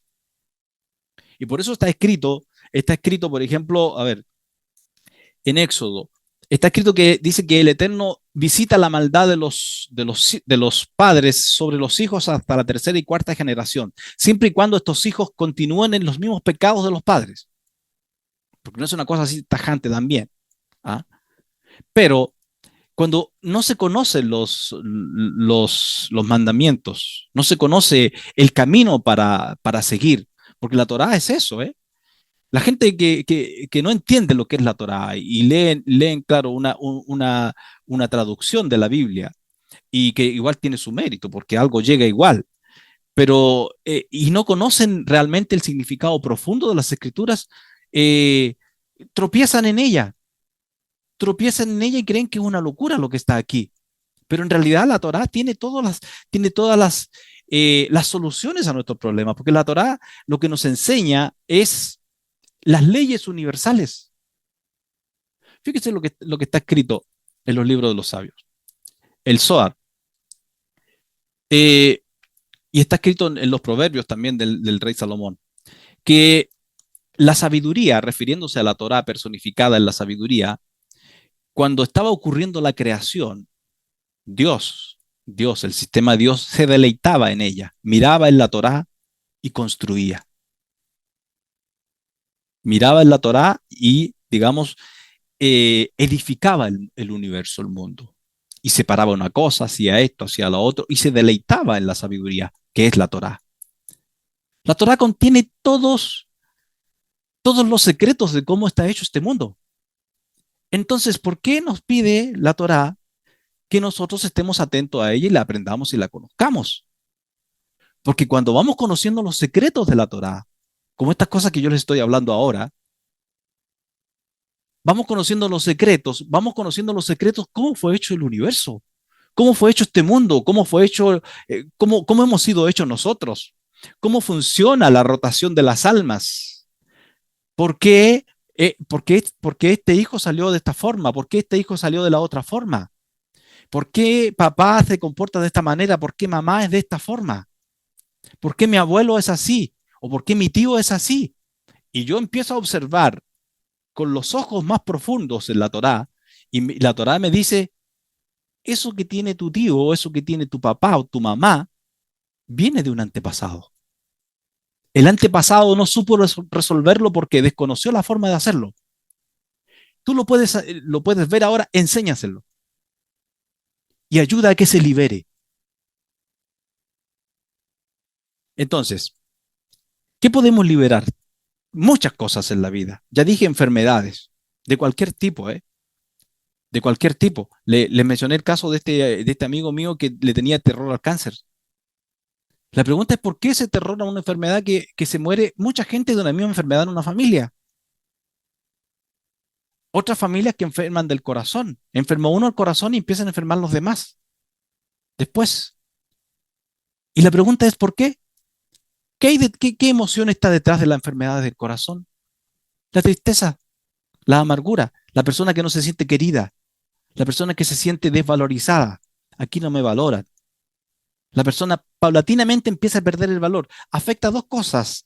Y por eso está escrito, por ejemplo, a ver, en Éxodo, está escrito que dice que el Eterno visita la maldad de los padres sobre los hijos hasta la tercera y cuarta generación, siempre y cuando estos hijos continúen en los mismos pecados de los padres, porque no es una cosa así tajante también. ¿Ah? Pero cuando no se conocen los mandamientos, no se conoce el camino para seguir, porque la Torah es eso, ¿eh? La gente que no entiende lo que es la Torá y leen claro, una traducción de la Biblia y que igual tiene su mérito porque algo llega igual, pero y no conocen realmente el significado profundo de las escrituras, eh, tropiezan en ella, tropiezan en ella y creen que es una locura lo que está aquí. Pero en realidad la Torá tiene todas las soluciones a nuestros problemas, porque la Torá lo que nos enseña es las leyes universales. Fíjese lo que está escrito en los libros de los sabios, el Zohar, eh, y está escrito en los proverbios también del rey Salomón, que la sabiduría, refiriéndose a la Torá personificada en la sabiduría, cuando estaba ocurriendo la creación, Dios, el sistema Dios, se deleitaba en ella, miraba en la Torá y construía. Miraba en la Torá y, digamos, edificaba el universo, el mundo. Y separaba una cosa, hacía esto, hacía lo otro, y se deleitaba en la sabiduría, que es la Torá. La Torá contiene todos los secretos de cómo está hecho este mundo. Entonces, ¿por qué nos pide la Torá que nosotros estemos atentos a ella y la aprendamos y la conozcamos? Porque cuando vamos conociendo los secretos de la Torá, como estas cosas que yo les estoy hablando ahora, vamos conociendo los secretos, cómo fue hecho el universo, cómo fue hecho este mundo, cómo fue hecho, cómo hemos sido hechos nosotros, cómo funciona la rotación de las almas, por qué este hijo salió de esta forma, por qué este hijo salió de la otra forma, por qué papá se comporta de esta manera, por qué mamá es de esta forma, por qué mi abuelo es así o por qué mi tío es así. Y yo empiezo a observar con los ojos más profundos en la Torá y la Torá me dice, eso que tiene tu tío o eso que tiene tu papá o tu mamá viene de un antepasado. El antepasado no supo resolverlo porque desconoció la forma de hacerlo. Tú lo puedes ver ahora, enséñaselo y ayuda a que se libere. Entonces, ¿qué podemos liberar? Muchas cosas en la vida. Ya dije enfermedades, de cualquier tipo, ¿eh? De cualquier tipo. Le mencioné el caso de este amigo mío que le tenía terror al cáncer. La pregunta es por qué ese terror a una enfermedad que se muere mucha gente de una misma enfermedad en una familia. Otras familias que enferman del corazón. Enferma uno el corazón y empiezan a enfermar los demás después. Y la pregunta es ¿por qué? ¿Qué emoción está detrás de las enfermedades del corazón? La tristeza, la amargura, la persona que no se siente querida, la persona que se siente desvalorizada. Aquí no me valoran. La persona paulatinamente empieza a perder el valor. Afecta dos cosas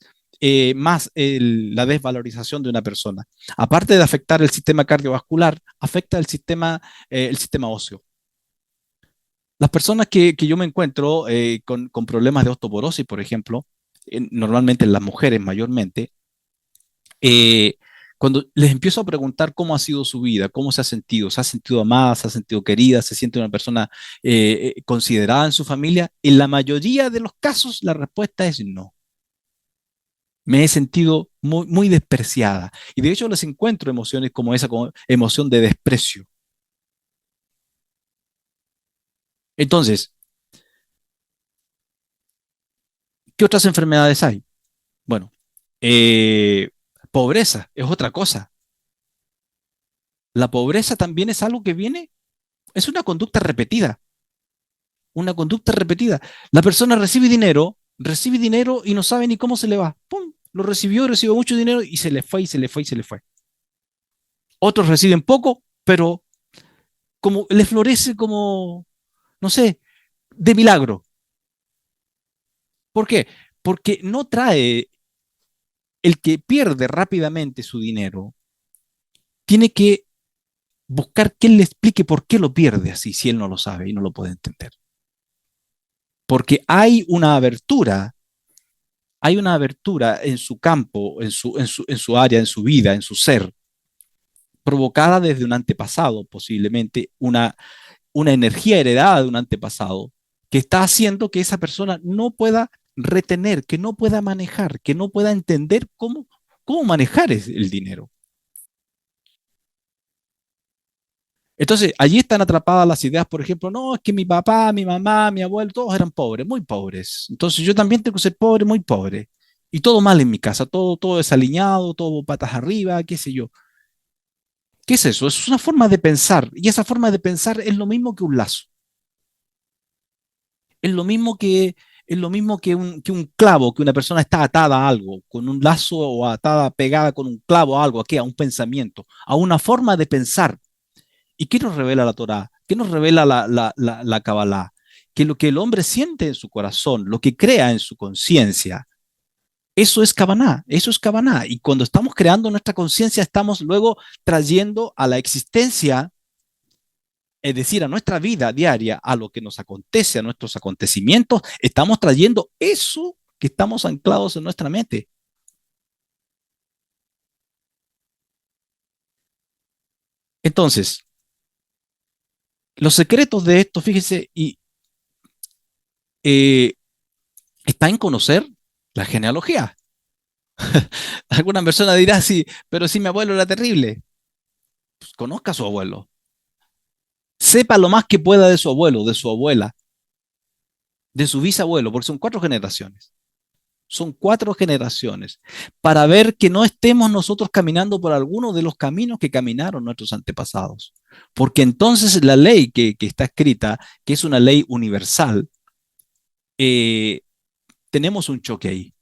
más la desvalorización de una persona. Aparte de afectar el sistema cardiovascular, afecta el sistema óseo. Las personas que yo me encuentro con problemas de osteoporosis, por ejemplo, normalmente en las mujeres mayormente, eh, cuando les empiezo a preguntar cómo ha sido su vida, cómo se ha sentido amada, se ha sentido querida, se siente una persona considerada en su familia, en la mayoría de los casos la respuesta es no. Me he sentido muy despreciada. Y de hecho les encuentro emociones como esa, como emoción de desprecio. Entonces, ¿qué otras enfermedades hay? Bueno, eh, pobreza es otra cosa. La pobreza también es algo que viene, es una conducta repetida. La persona recibe dinero y no sabe ni cómo se le va. ¡Pum! Lo recibió, recibió mucho dinero y se le fue y se le fue y se le fue. Otros reciben poco, pero como le florece como, no sé, de milagro. ¿Por qué? Porque no trae el que pierde rápidamente su dinero, tiene que buscar que él le explique por qué lo pierde así, si él no lo sabe y no lo puede entender. Porque hay una abertura en su campo, en su área, en su vida, en su ser, provocada desde un antepasado, posiblemente una energía heredada de un antepasado, que está haciendo que esa persona no pueda retener, que no pueda manejar, que no pueda entender cómo manejar el dinero. Entonces, allí están atrapadas las ideas, por ejemplo, no, es que mi papá, mi mamá, mi abuelo, todos eran pobres, muy pobres. Entonces, yo también tengo que ser pobre, muy pobre. Y todo mal en mi casa, todo desaliñado, todo patas arriba, qué sé yo. ¿Qué es eso? Es una forma de pensar. Y esa forma de pensar es lo mismo que un lazo. Es lo mismo es lo mismo que un clavo, que una persona está atada a algo, con un lazo o atada, pegada con un clavo a algo, ¿a qué? A un pensamiento, a una forma de pensar. ¿Y qué nos revela la Torá? ¿Qué nos revela la Kabbalah? Que lo que el hombre siente en su corazón, lo que crea en su conciencia, eso es Kavaná, eso es Kavaná. Y cuando estamos creando nuestra conciencia, estamos luego trayendo a la existencia, es decir, a nuestra vida diaria, a lo que nos acontece, a nuestros acontecimientos, estamos trayendo eso que estamos anclados en nuestra mente. Entonces, los secretos de esto, fíjese, eh, está en conocer la genealogía. Alguna persona dirá, sí, pero si mi abuelo era terrible, pues conozca a su abuelo. Sepa lo más que pueda de su abuelo, de su abuela, de su bisabuelo, porque son cuatro generaciones. Son cuatro generaciones para ver que no estemos nosotros caminando por alguno de los caminos que caminaron nuestros antepasados. Porque entonces la ley que está escrita, que es una ley universal, eh, tenemos un choque ahí,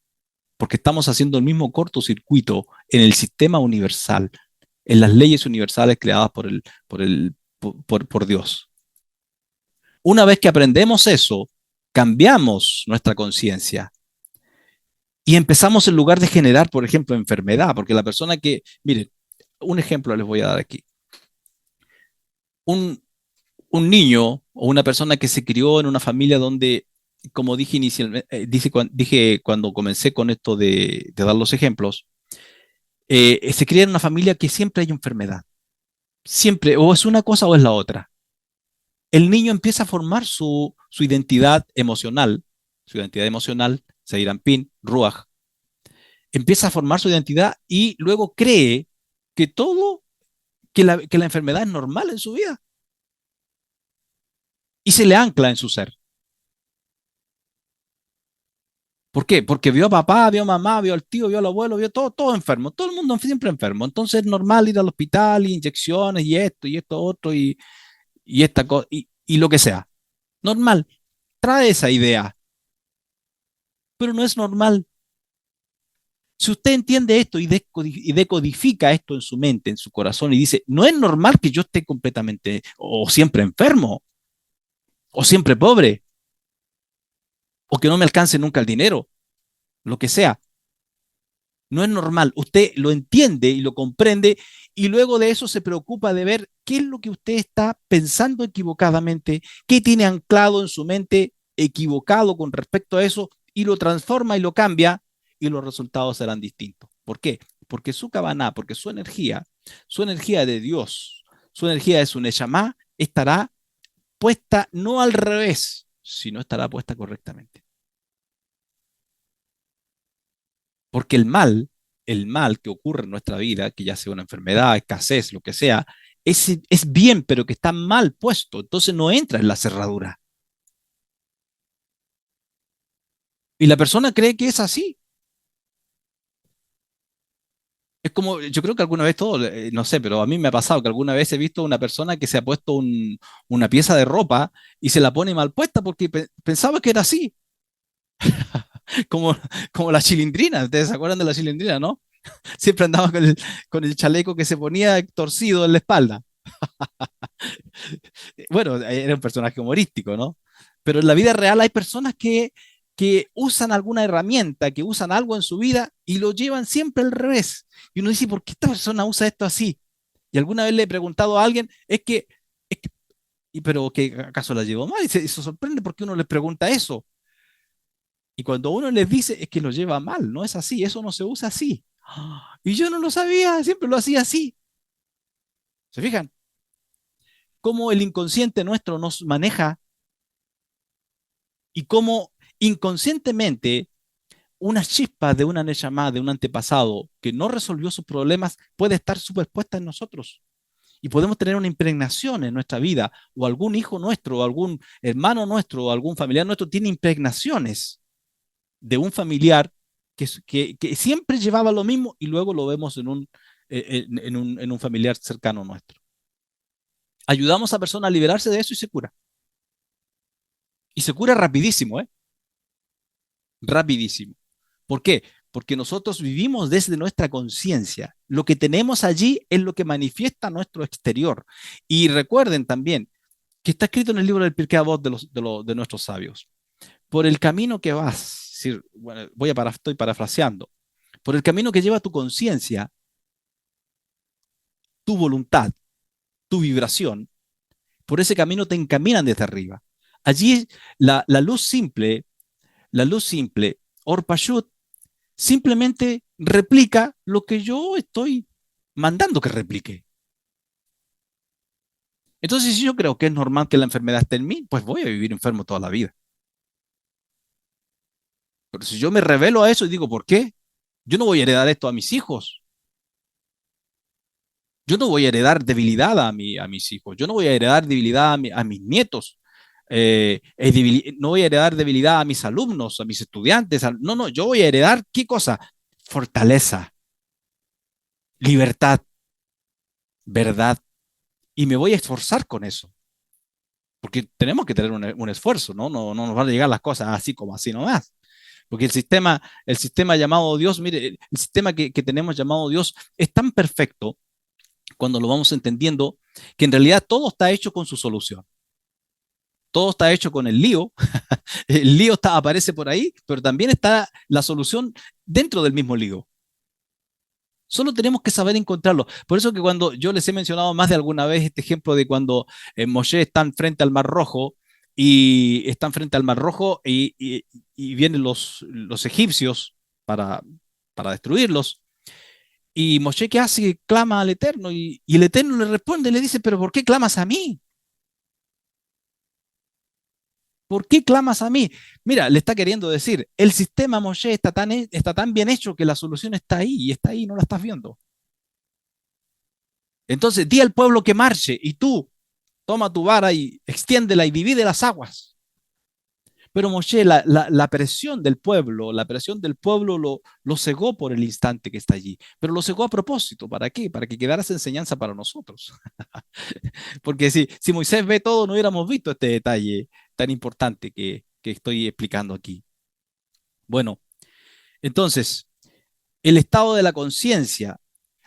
porque estamos haciendo el mismo cortocircuito en el sistema universal, en las leyes universales creadas por Dios. Una vez que aprendemos eso, cambiamos nuestra conciencia y empezamos en lugar de generar, por ejemplo, enfermedad, porque la persona que, miren, un ejemplo les voy a dar aquí. Un, un niño o una persona que se crió en una familia donde, como dije inicialmente, dije cuando comencé con esto de dar los ejemplos, se cría en una familia que siempre hay enfermedad. Siempre, o es una cosa o es la otra. El niño empieza a formar su identidad emocional, Seirampin, Ruach, empieza a formar su identidad y luego cree que que la enfermedad es normal en su vida y se le ancla en su ser. ¿Por qué? Porque vio a papá, vio a mamá, vio al tío, vio al abuelo, vio todo enfermo, todo el mundo siempre enfermo. Entonces es normal ir al hospital, y inyecciones y esto otro y esta cosa y lo que sea. Normal. Trae esa idea, pero no es normal. Si usted entiende esto y decodifica esto en su mente, en su corazón, y dice, no es normal que yo esté completamente o siempre enfermo, o siempre pobre, o que no me alcance nunca el dinero, lo que sea, no es normal. Usted lo entiende y lo comprende y luego de eso se preocupa de ver qué es lo que usted está pensando equivocadamente, qué tiene anclado en su mente equivocado con respecto a eso y lo transforma y lo cambia y los resultados serán distintos. ¿Por qué? Porque su cabana, porque su energía de Dios, su energía de su Neshama estará puesta no al revés, sino estará puesta correctamente. Porque el mal que ocurre en nuestra vida, que ya sea una enfermedad, escasez, lo que sea, es bien, pero que está mal puesto, entonces no entra en la cerradura. Y la persona cree que es así. Es como, yo creo que alguna vez todo, no sé, pero a mí me ha pasado que alguna vez he visto una persona que se ha puesto una pieza de ropa y se la pone mal puesta porque pensaba que era así, como, como la chilindrina. ¿Ustedes se acuerdan de la chilindrina, no? Siempre andaba con el chaleco que se ponía torcido en la espalda. Bueno, era un personaje humorístico, ¿no? Pero en la vida real hay personas que usan alguna herramienta, que usan algo en su vida y lo llevan siempre al revés. Y uno dice, ¿por qué esta persona usa esto así? Y alguna vez le he preguntado a alguien, es que pero que acaso la llevó mal, y se sorprende porque uno les pregunta eso. Y cuando uno les dice, es que lo lleva mal, no es así, eso no se usa así. Y yo no lo sabía, siempre lo hacía así. ¿Se fijan? Cómo el inconsciente nuestro nos maneja y cómo inconscientemente una chispa de una Neshama, de un antepasado que no resolvió sus problemas, puede estar superpuesta en nosotros. Y podemos tener una impregnación en nuestra vida, o algún hijo nuestro, o algún hermano nuestro, o algún familiar nuestro tiene impregnaciones de un familiar que siempre llevaba lo mismo y luego lo vemos en un familiar cercano nuestro. Ayudamos a persona a liberarse de eso y se cura. Y se cura rapidísimo, ¿eh? Rapidísimo. ¿Por qué? Porque nosotros vivimos desde nuestra conciencia. Lo que tenemos allí es lo que manifiesta nuestro exterior. Y recuerden también que está escrito en el libro del Pirkei Avot de nuestros sabios. Por el camino que vas, es decir, bueno, estoy parafraseando, por el camino que lleva tu conciencia, tu voluntad, tu vibración, por ese camino te encaminan desde arriba. Allí la luz simple, Orpashut, simplemente replica lo que yo estoy mandando que replique. Entonces, si yo creo que es normal que la enfermedad esté en mí, pues voy a vivir enfermo toda la vida. Pero si yo me revelo a eso y digo, ¿por qué? Yo no voy a heredar esto a mis hijos. Yo no voy a heredar debilidad a mis hijos. Yo no voy a heredar debilidad a mis nietos. No voy a heredar debilidad a mis alumnos, a mis estudiantes. No, no, yo voy a heredar, ¿qué cosa? Fortaleza, libertad, verdad. Y me voy a esforzar con eso. Porque tenemos que tener un esfuerzo, ¿no? No nos van a llegar las cosas así como así nomás. Porque el sistema llamado Dios, mire, el sistema que tenemos llamado Dios es tan perfecto cuando lo vamos entendiendo que en realidad todo está hecho con su solución. Todo está hecho con el lío. El lío aparece por ahí, pero también está la solución dentro del mismo lío. Solo tenemos que saber encontrarlo. Por eso que cuando yo les he mencionado más de alguna vez este ejemplo de cuando Moshe están frente al Mar Rojo y están frente al Mar Rojo y vienen los egipcios para, para destruirlos. Y Moshe, ¿qué hace? Clama al Eterno y el Eterno le responde, le dice, pero ¿por qué clamas a mí? ¿Por qué clamas a mí? Mira, le está queriendo decir, el sistema Moshe está tan bien hecho que la solución está ahí y está ahí, no la estás viendo. Entonces, di al pueblo que marche y tú toma tu vara y extiéndela y divide las aguas. Pero Moshe, la presión del pueblo lo cegó por el instante que está allí. Pero lo cegó a propósito. ¿Para qué? Para que quedara esa enseñanza para nosotros. Porque si Moisés ve todo, no hubiéramos visto este detalle tan importante que estoy explicando aquí. Bueno, entonces, el estado de la conciencia.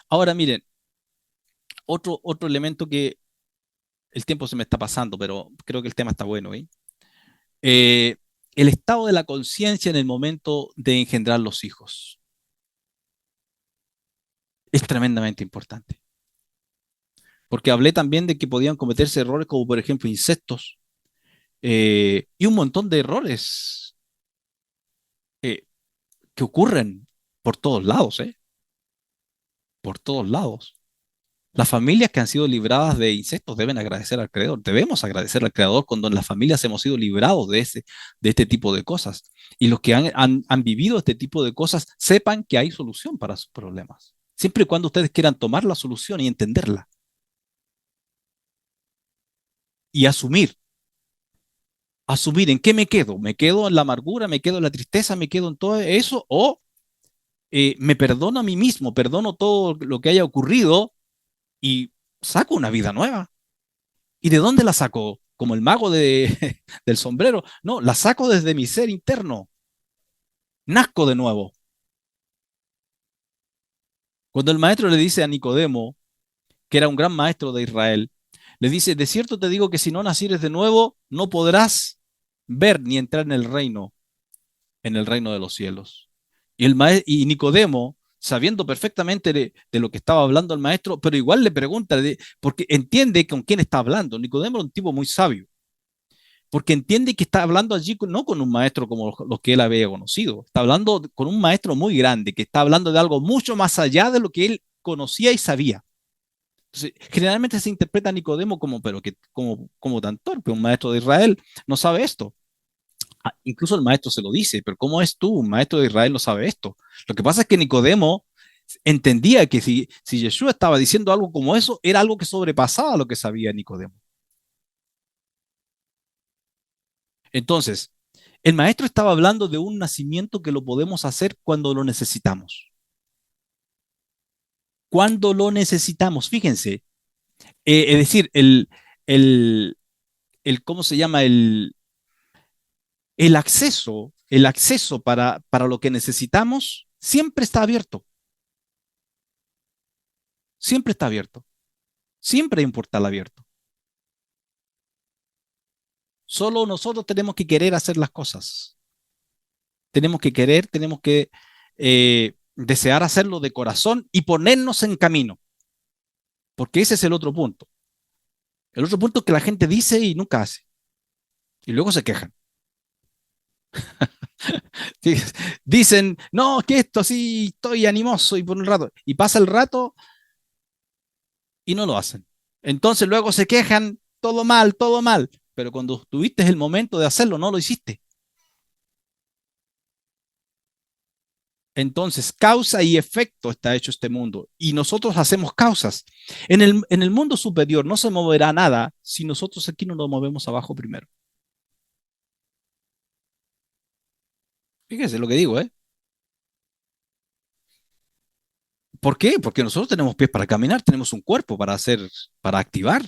Ahora miren, otro elemento que el tiempo se me está pasando, pero creo que el tema está bueno, ¿eh? Eh, el estado de la conciencia en el momento de engendrar los hijos es tremendamente importante. Porque hablé también de que podían cometerse errores como por ejemplo incestos y un montón de errores eh, que ocurren por todos lados, ¿eh? Por todos lados. Las familias que han sido libradas de incestos deben agradecer al Creador. Debemos agradecer al Creador cuando en las familias hemos sido librados de este tipo de cosas. Y los que han vivido este tipo de cosas sepan que hay solución para sus problemas. Siempre y cuando ustedes quieran tomar la solución y entenderla y asumir. asumir en qué me quedo. ¿Me quedo en la amargura? ¿Me quedo en la tristeza? ¿Me quedo en todo eso? ¿O me perdono a mí mismo, perdono todo lo que haya ocurrido y saco una vida nueva? ¿Y de dónde la saco? Como el mago del sombrero. No, la saco desde mi ser interno. Nazco de nuevo. Cuando el maestro le dice a Nicodemo, que era un gran maestro de Israel, le dice, de cierto te digo que si no nacieres de nuevo, no podrás ver ni entrar en el reino de los cielos. Y Nicodemo, sabiendo perfectamente de lo que estaba hablando el maestro, pero igual le pregunta, porque entiende con quién está hablando. Nicodemo era un tipo muy sabio, porque entiende que está hablando allí no con un maestro como los que él había conocido, está hablando con un maestro muy grande, que está hablando de algo mucho más allá de lo que él conocía y sabía. Entonces, generalmente se interpreta a Nicodemo como, pero que como tan torpe, un maestro de Israel no sabe esto. Incluso el maestro se lo dice, pero ¿cómo es tú? Un maestro de Israel no sabe esto. Lo que pasa es que Nicodemo entendía que si Yeshua estaba diciendo algo como eso, era algo que sobrepasaba lo que sabía Nicodemo. Entonces, el maestro estaba hablando de un nacimiento que lo podemos hacer cuando lo necesitamos. Cuando lo necesitamos, fíjense, es decir, el, ¿cómo se llama? El acceso para lo que necesitamos siempre está abierto, siempre está abierto, siempre hay un portal abierto. Solo nosotros tenemos que querer hacer las cosas. Tenemos que querer, tenemos que desear hacerlo de corazón y ponernos en camino, porque ese es el otro punto. El otro punto es que la gente dice y nunca hace, y luego se quejan. Dicen, no, que esto sí, estoy animoso y por un rato, y pasa el rato y no lo hacen. Entonces luego se quejan, todo mal, pero cuando tuviste el momento de hacerlo, no lo hiciste. Entonces, causa y efecto está hecho este mundo y nosotros hacemos causas. En el mundo superior no se moverá nada si nosotros aquí no nos movemos abajo primero. Fíjese lo que digo, ¿eh? ¿Por qué? Porque nosotros tenemos pies para caminar, tenemos un cuerpo para hacer, para activar.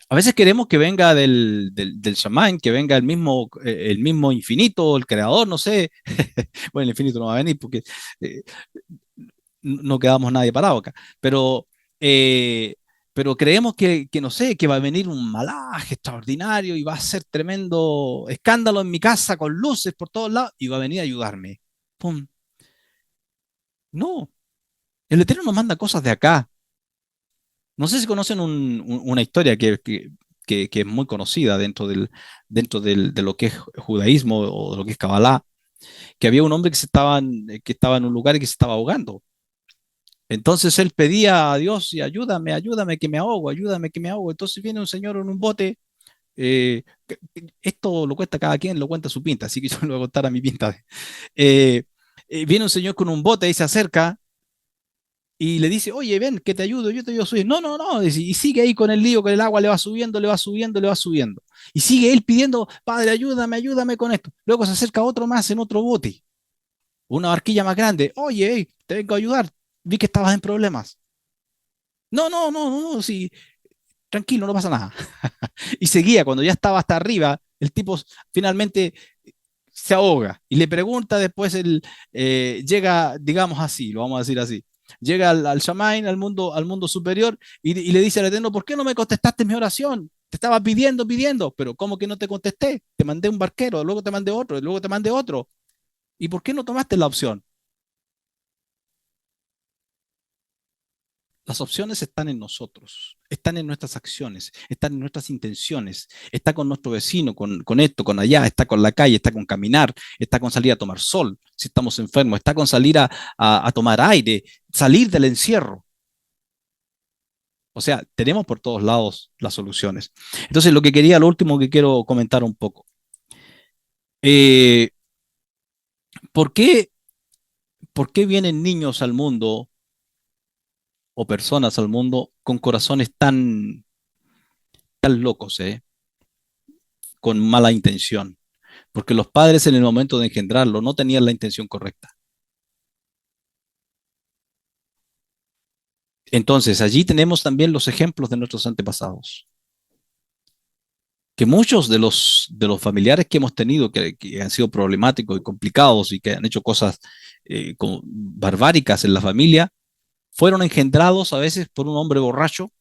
A veces queremos que venga del chamán, que venga el mismo infinito, el creador, no sé. Bueno, el infinito no va a venir porque eh, no quedamos nadie parado acá. Eh, pero creemos que, no sé, que va a venir un malaje extraordinario y va a ser tremendo escándalo en mi casa con luces por todos lados y va a venir a ayudarme. ¡Pum! No, el Eterno nos manda cosas de acá. No sé si conocen una historia que es muy conocida de lo que es judaísmo o de lo que es Kabbalah, que había un hombre que estaba en un lugar y que se estaba ahogando. Entonces él pedía a Dios y ayúdame, ayúdame que me ahogo, ayúdame que me ahogo. Entonces viene un señor en un bote. Esto lo cuenta cada quien, lo cuenta su pinta, así que yo le voy a contar a mi pinta. Eh, Viene un señor con un bote y se acerca y le dice, oye, ven, que te ayudo, yo te ayudo a subir. No, no, no, dice, y sigue ahí con el lío, con el agua le va subiendo, le va subiendo, le va subiendo. Y sigue él pidiendo, padre, ayúdame, ayúdame con esto. Luego se acerca otro más en otro bote, una barquilla más grande. Oye, hey, te vengo a ayudar, vi que estabas en problemas. No, no, no, no, sí, tranquilo, no pasa nada. Y seguía, cuando ya estaba hasta arriba, el tipo finalmente se ahoga y le pregunta después, llega, digamos así, lo vamos a decir así, llega al Shamain, al mundo superior, y le dice al Eterno, ¿por qué no me contestaste mi oración? Te estaba pidiendo, pidiendo, pero ¿cómo que no te contesté? Te mandé un barquero, luego te mandé otro, luego te mandé otro. ¿Y por qué no tomaste la opción? Las opciones están en nosotros, están en nuestras acciones, están en nuestras intenciones, está con nuestro vecino, con esto, con allá, está con la calle, está con caminar, está con salir a tomar sol si estamos enfermos, está con salir a tomar aire, salir del encierro. O sea, tenemos por todos lados las soluciones. Entonces, lo último que quiero comentar un poco. Eh, ¿por qué, por qué vienen niños al mundo o personas al mundo con corazones tan locos, con mala intención, porque los padres en el momento de engendrarlo no tenían la intención correcta. Entonces, allí tenemos también los ejemplos de nuestros antepasados, que muchos de los familiares que hemos tenido que han sido problemáticos y complicados y que han hecho cosas barbáricas en la familia, fueron engendrados a veces por un hombre borracho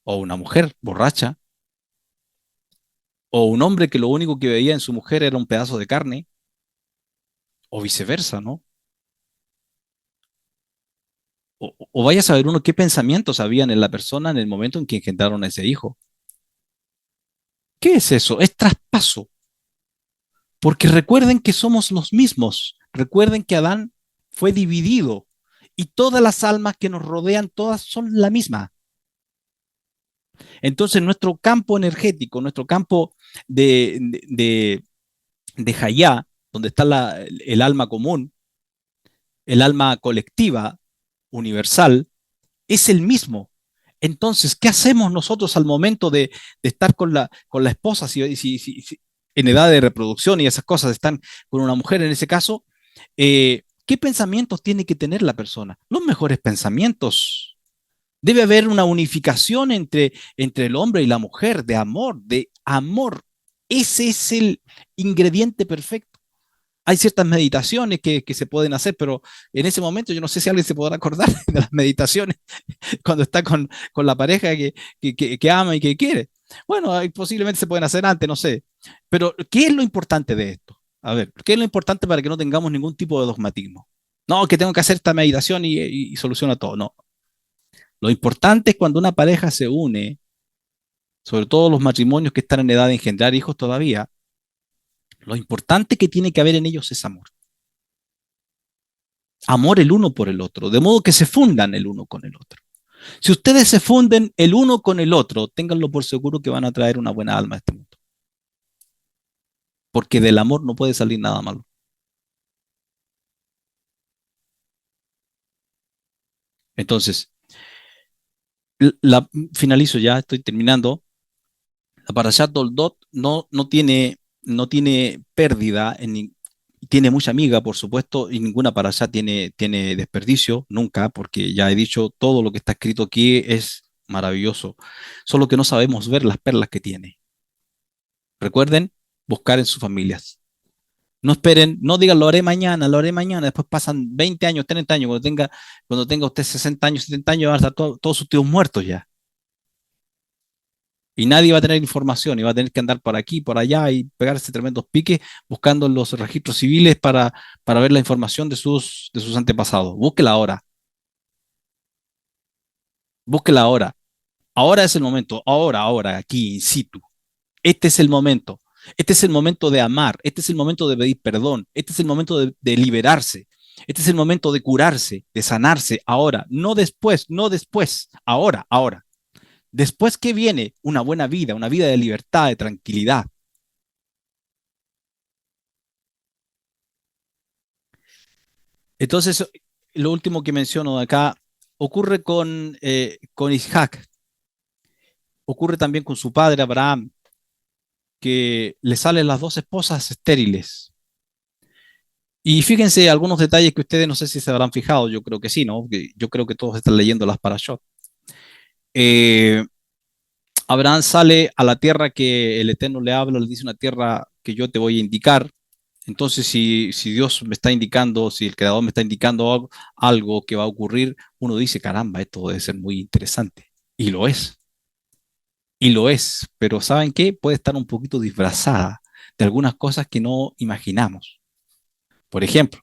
o una mujer borracha o un hombre que lo único que veía en su mujer era un pedazo de carne o viceversa, ¿no? O vaya a saber uno qué pensamientos habían en la persona en el momento en que engendraron a ese hijo. ¿Qué es eso? Es traspaso. Porque recuerden que somos los mismos. Recuerden que Adán fue dividido y todas las almas que nos rodean, todas son la misma. Entonces, nuestro campo energético, nuestro campo de Hayá, donde está el alma común, el alma colectiva, universal, es el mismo. Entonces, ¿qué hacemos nosotros al momento de estar con la esposa, si en edad de reproducción y esas cosas están con una mujer en ese caso? ¿Qué pensamientos tiene que tener la persona? Los mejores pensamientos. Debe haber una unificación entre el hombre y la mujer, de amor, de amor. Ese es el ingrediente perfecto. Hay ciertas meditaciones que se pueden hacer, pero en ese momento yo no sé si alguien se podrá acordar de las meditaciones cuando está con la pareja que ama y que quiere. Bueno, posiblemente se pueden hacer antes, no sé. Pero, ¿qué es lo importante de esto? A ver, ¿qué es lo importante para que no tengamos ningún tipo de dogmatismo? No, que tengo que hacer esta meditación y soluciona todo. No. Lo importante es cuando una pareja se une, sobre todo los matrimonios que están en edad de engendrar hijos todavía, lo importante que tiene que haber en ellos es amor. Amor el uno por el otro, de modo que se fundan el uno con el otro. Si ustedes se funden el uno con el otro, ténganlo por seguro que van a traer una buena alma a este mundo. Porque del amor no puede salir nada malo. Entonces, finalizo ya, estoy terminando. La Parashat Toldot no tiene pérdida, tiene mucha amiga, por supuesto, y ninguna Parashat tiene desperdicio, nunca, porque ya he dicho, todo lo que está escrito aquí es maravilloso. Solo que no sabemos ver las perlas que tiene. Recuerden buscar en sus familias. No esperen, no digan lo haré mañana, después pasan 20 años, 30 años, cuando tenga usted 60 años, 70 años, van a estar todos sus tíos muertos ya. Y nadie va a tener información y va a tener que andar por aquí, por allá y pegarse tremendos piques buscando en los registros civiles para ver la información de sus antepasados. Búsquela ahora, búsquela ahora. Ahora es el momento, ahora, aquí, in situ. Este es el momento. Este es el momento de amar. Este es el momento de pedir perdón. Este es el momento de liberarse. Este es el momento de curarse, de sanarse. Ahora, no después, no después. Ahora, ahora. Después que viene una vida de libertad, de tranquilidad. Entonces, lo último que menciono de acá ocurre con Isaac, ocurre también con su padre Abraham, que le salen las dos esposas estériles. Y fíjense algunos detalles que ustedes no sé si se habrán fijado, yo creo que sí, ¿no? Yo creo que todos están leyendo las parashot. Eh, Abraham sale a la tierra que el Eterno le habla, le dice una tierra que yo te voy a indicar. Entonces, si Dios me está indicando, si el Creador me está indicando algo que va a ocurrir, uno dice, caramba, esto debe ser muy interesante. Y lo es, y lo es. Pero ¿saben qué? Puede estar un poquito disfrazada de algunas cosas que no imaginamos. Por ejemplo,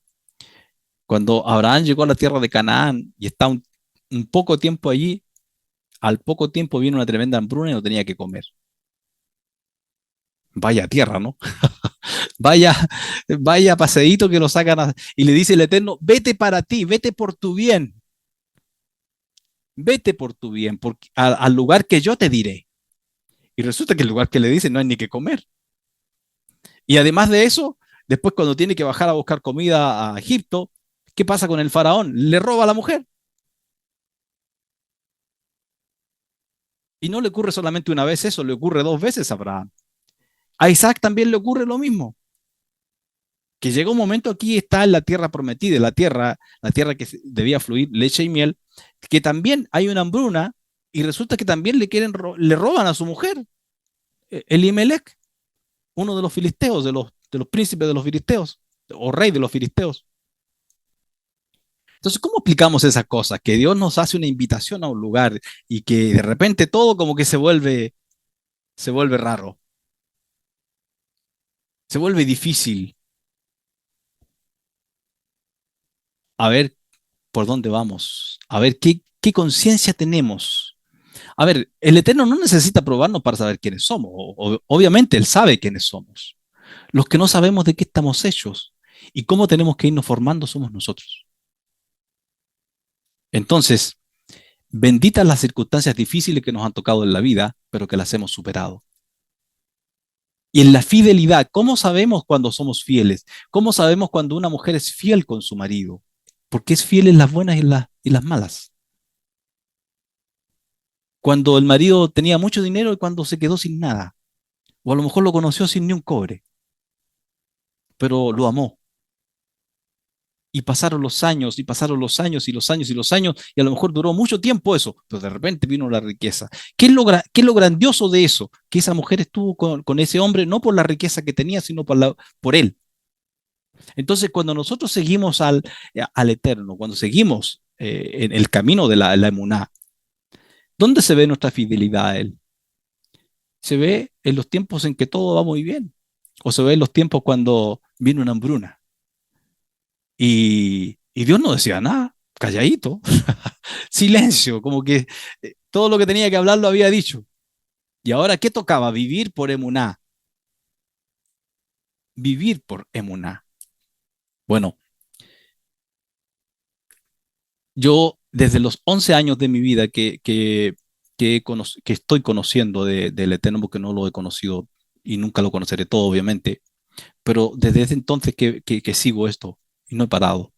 cuando Abraham llegó a la tierra de Canaán y está un poco tiempo allí, al poco tiempo vino una tremenda hambruna y no tenía que comer. Vaya tierra, ¿no? Vaya, vaya paseíto que lo sacan y le dice el Eterno, vete para ti, vete por tu bien, al lugar que yo te diré. Y resulta que el lugar que le dice no hay ni que comer. Y además de eso, después cuando tiene que bajar a buscar comida a Egipto, ¿qué pasa con el faraón? Le roba a la mujer. Y no le ocurre solamente una vez eso, le ocurre dos veces a Abraham. A Isaac también le ocurre lo mismo, que llega un momento aquí, está en la tierra prometida, la tierra que debía fluir leche y miel, que también hay una hambruna y resulta que también le roban a su mujer, Elimelech, uno de los filisteos, de los príncipes de los filisteos, o rey de los filisteos. Entonces, ¿cómo explicamos esas cosas? Que Dios nos hace una invitación a un lugar y que de repente todo como que se vuelve raro, se vuelve difícil. A ver por dónde vamos, a ver qué conciencia tenemos. A ver, el Eterno no necesita probarnos para saber quiénes somos. Obviamente Él sabe quiénes somos. Los que no sabemos de qué estamos hechos y cómo tenemos que irnos formando somos nosotros. Entonces, benditas las circunstancias difíciles que nos han tocado en la vida, pero que las hemos superado. Y en la fidelidad, ¿cómo sabemos cuando somos fieles? ¿Cómo sabemos cuando una mujer es fiel con su marido? Porque es fiel en las buenas y las malas. Cuando el marido tenía mucho dinero y cuando se quedó sin nada. O a lo mejor lo conoció sin ni un cobre, pero lo amó. Y pasaron los años, y pasaron los años, y los años, y los años, y a lo mejor duró mucho tiempo eso, pero de repente vino la riqueza. ¿Qué es lo grandioso de eso? Que esa mujer estuvo con ese hombre no por la riqueza que tenía, sino por él. Entonces, cuando nosotros seguimos al Eterno, cuando seguimos en el camino de la emuná, ¿dónde se ve nuestra fidelidad a Él? ¿Se ve en los tiempos en que todo va muy bien? ¿O se ve en los tiempos cuando viene una hambruna? Y Dios no decía nada, calladito, silencio, como que todo lo que tenía que hablar lo había dicho. ¿Y ahora qué tocaba? Vivir por emuná, vivir por emuná. Bueno, yo desde los 11 años de mi vida que estoy conociendo del Eterno, porque no lo he conocido y nunca lo conoceré todo, obviamente, pero desde ese entonces que sigo esto y no he parado.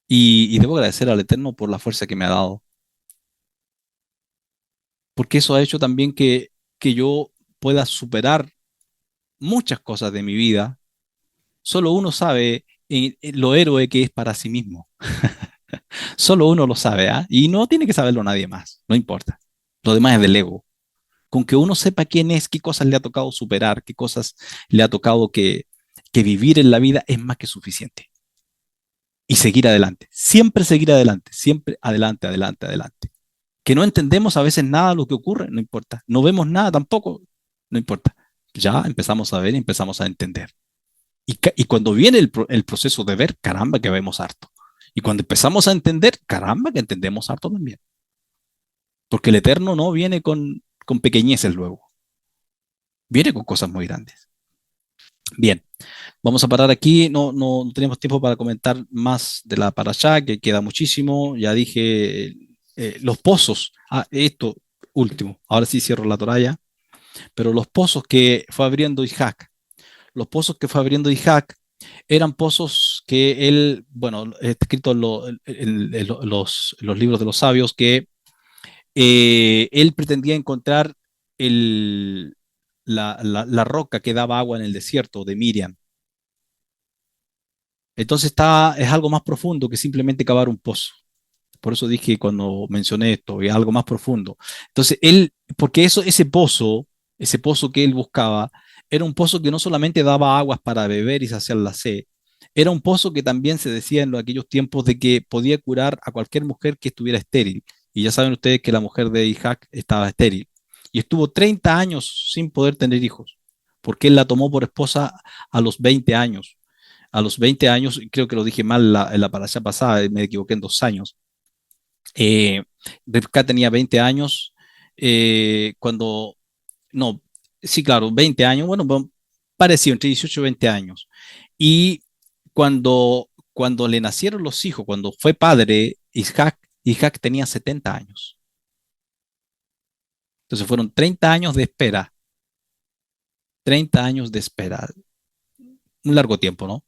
Y debo agradecer al Eterno por la fuerza que me ha dado, porque eso ha hecho también que yo pueda superar muchas cosas de mi vida. Solo uno sabe lo héroe que es para sí mismo. Solo uno lo sabe, ¿ah? Y no tiene que saberlo nadie más, no importa. Lo demás es del ego. Con que uno sepa quién es, qué cosas le ha tocado superar, qué cosas le ha tocado que vivir en la vida es más que suficiente. Y seguir adelante, siempre adelante, adelante, adelante. Que no entendemos a veces nada de lo que ocurre, no importa. No vemos nada tampoco, no importa. Ya empezamos a ver y empezamos a entender. Y cuando viene el proceso de ver, caramba, que vemos harto. Y cuando empezamos a entender, caramba, que entendemos harto también. Porque el Eterno no viene con pequeñeces luego, viene con cosas muy grandes. Bien, vamos a parar aquí. No tenemos tiempo para comentar más de la parashá, que queda muchísimo. Ya dije los pozos. Ah, esto último. Ahora sí cierro la toralla. Pero los pozos que fue abriendo Isaac, los pozos que fue abriendo Isaac eran pozos que él, bueno, está escrito en los libros de los sabios que él pretendía encontrar el, la roca que daba agua en el desierto de Miriam. Entonces es algo más profundo que simplemente cavar un pozo. Por eso dije cuando mencioné esto, es algo más profundo. Entonces porque ese pozo que él buscaba, era un pozo que no solamente daba aguas para beber y saciar la sed, era un pozo que también se decía en aquellos tiempos de que podía curar a cualquier mujer que estuviera estéril. Y ya saben ustedes que la mujer de Isaac estaba estéril. Y estuvo 30 años sin poder tener hijos, porque él la tomó por esposa a los 20 años. A los 20 años, creo que lo dije mal en la parasha pasada, me equivoqué en 2 años. Eh, Rebeca tenía 20 años cuando, no, sí, claro, 20 años, bueno, parecido, entre 18 y 20 años. Y cuando le nacieron los hijos, cuando fue padre, Isaac tenía 70 años. Entonces fueron 30 años de espera, 30 años de espera, un largo tiempo, ¿no?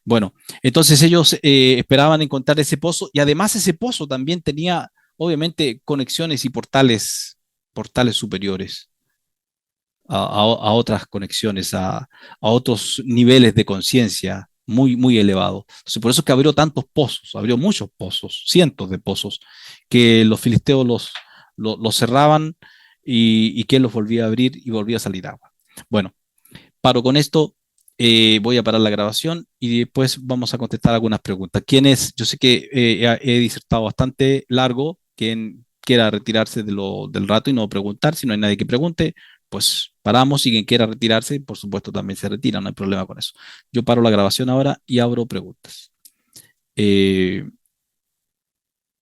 Bueno, entonces ellos esperaban encontrar ese pozo y además ese pozo también tenía, obviamente, conexiones y portales portales superiores, a otras conexiones, a otros niveles de conciencia muy, muy elevados. Entonces, por eso es que abrió tantos pozos, abrió muchos pozos, cientos de pozos, que los filisteos los cerraban y que él los volvía a abrir y volvía a salir agua. Bueno, paro con esto, voy a parar la grabación y después vamos a contestar algunas preguntas. ¿Quién es? Yo sé que he disertado bastante largo. Quien quiera retirarse del rato y no preguntar, si no hay nadie que pregunte, pues paramos y quien quiera retirarse, por supuesto, también se retira, no hay problema con eso. Yo paro la grabación ahora y abro preguntas.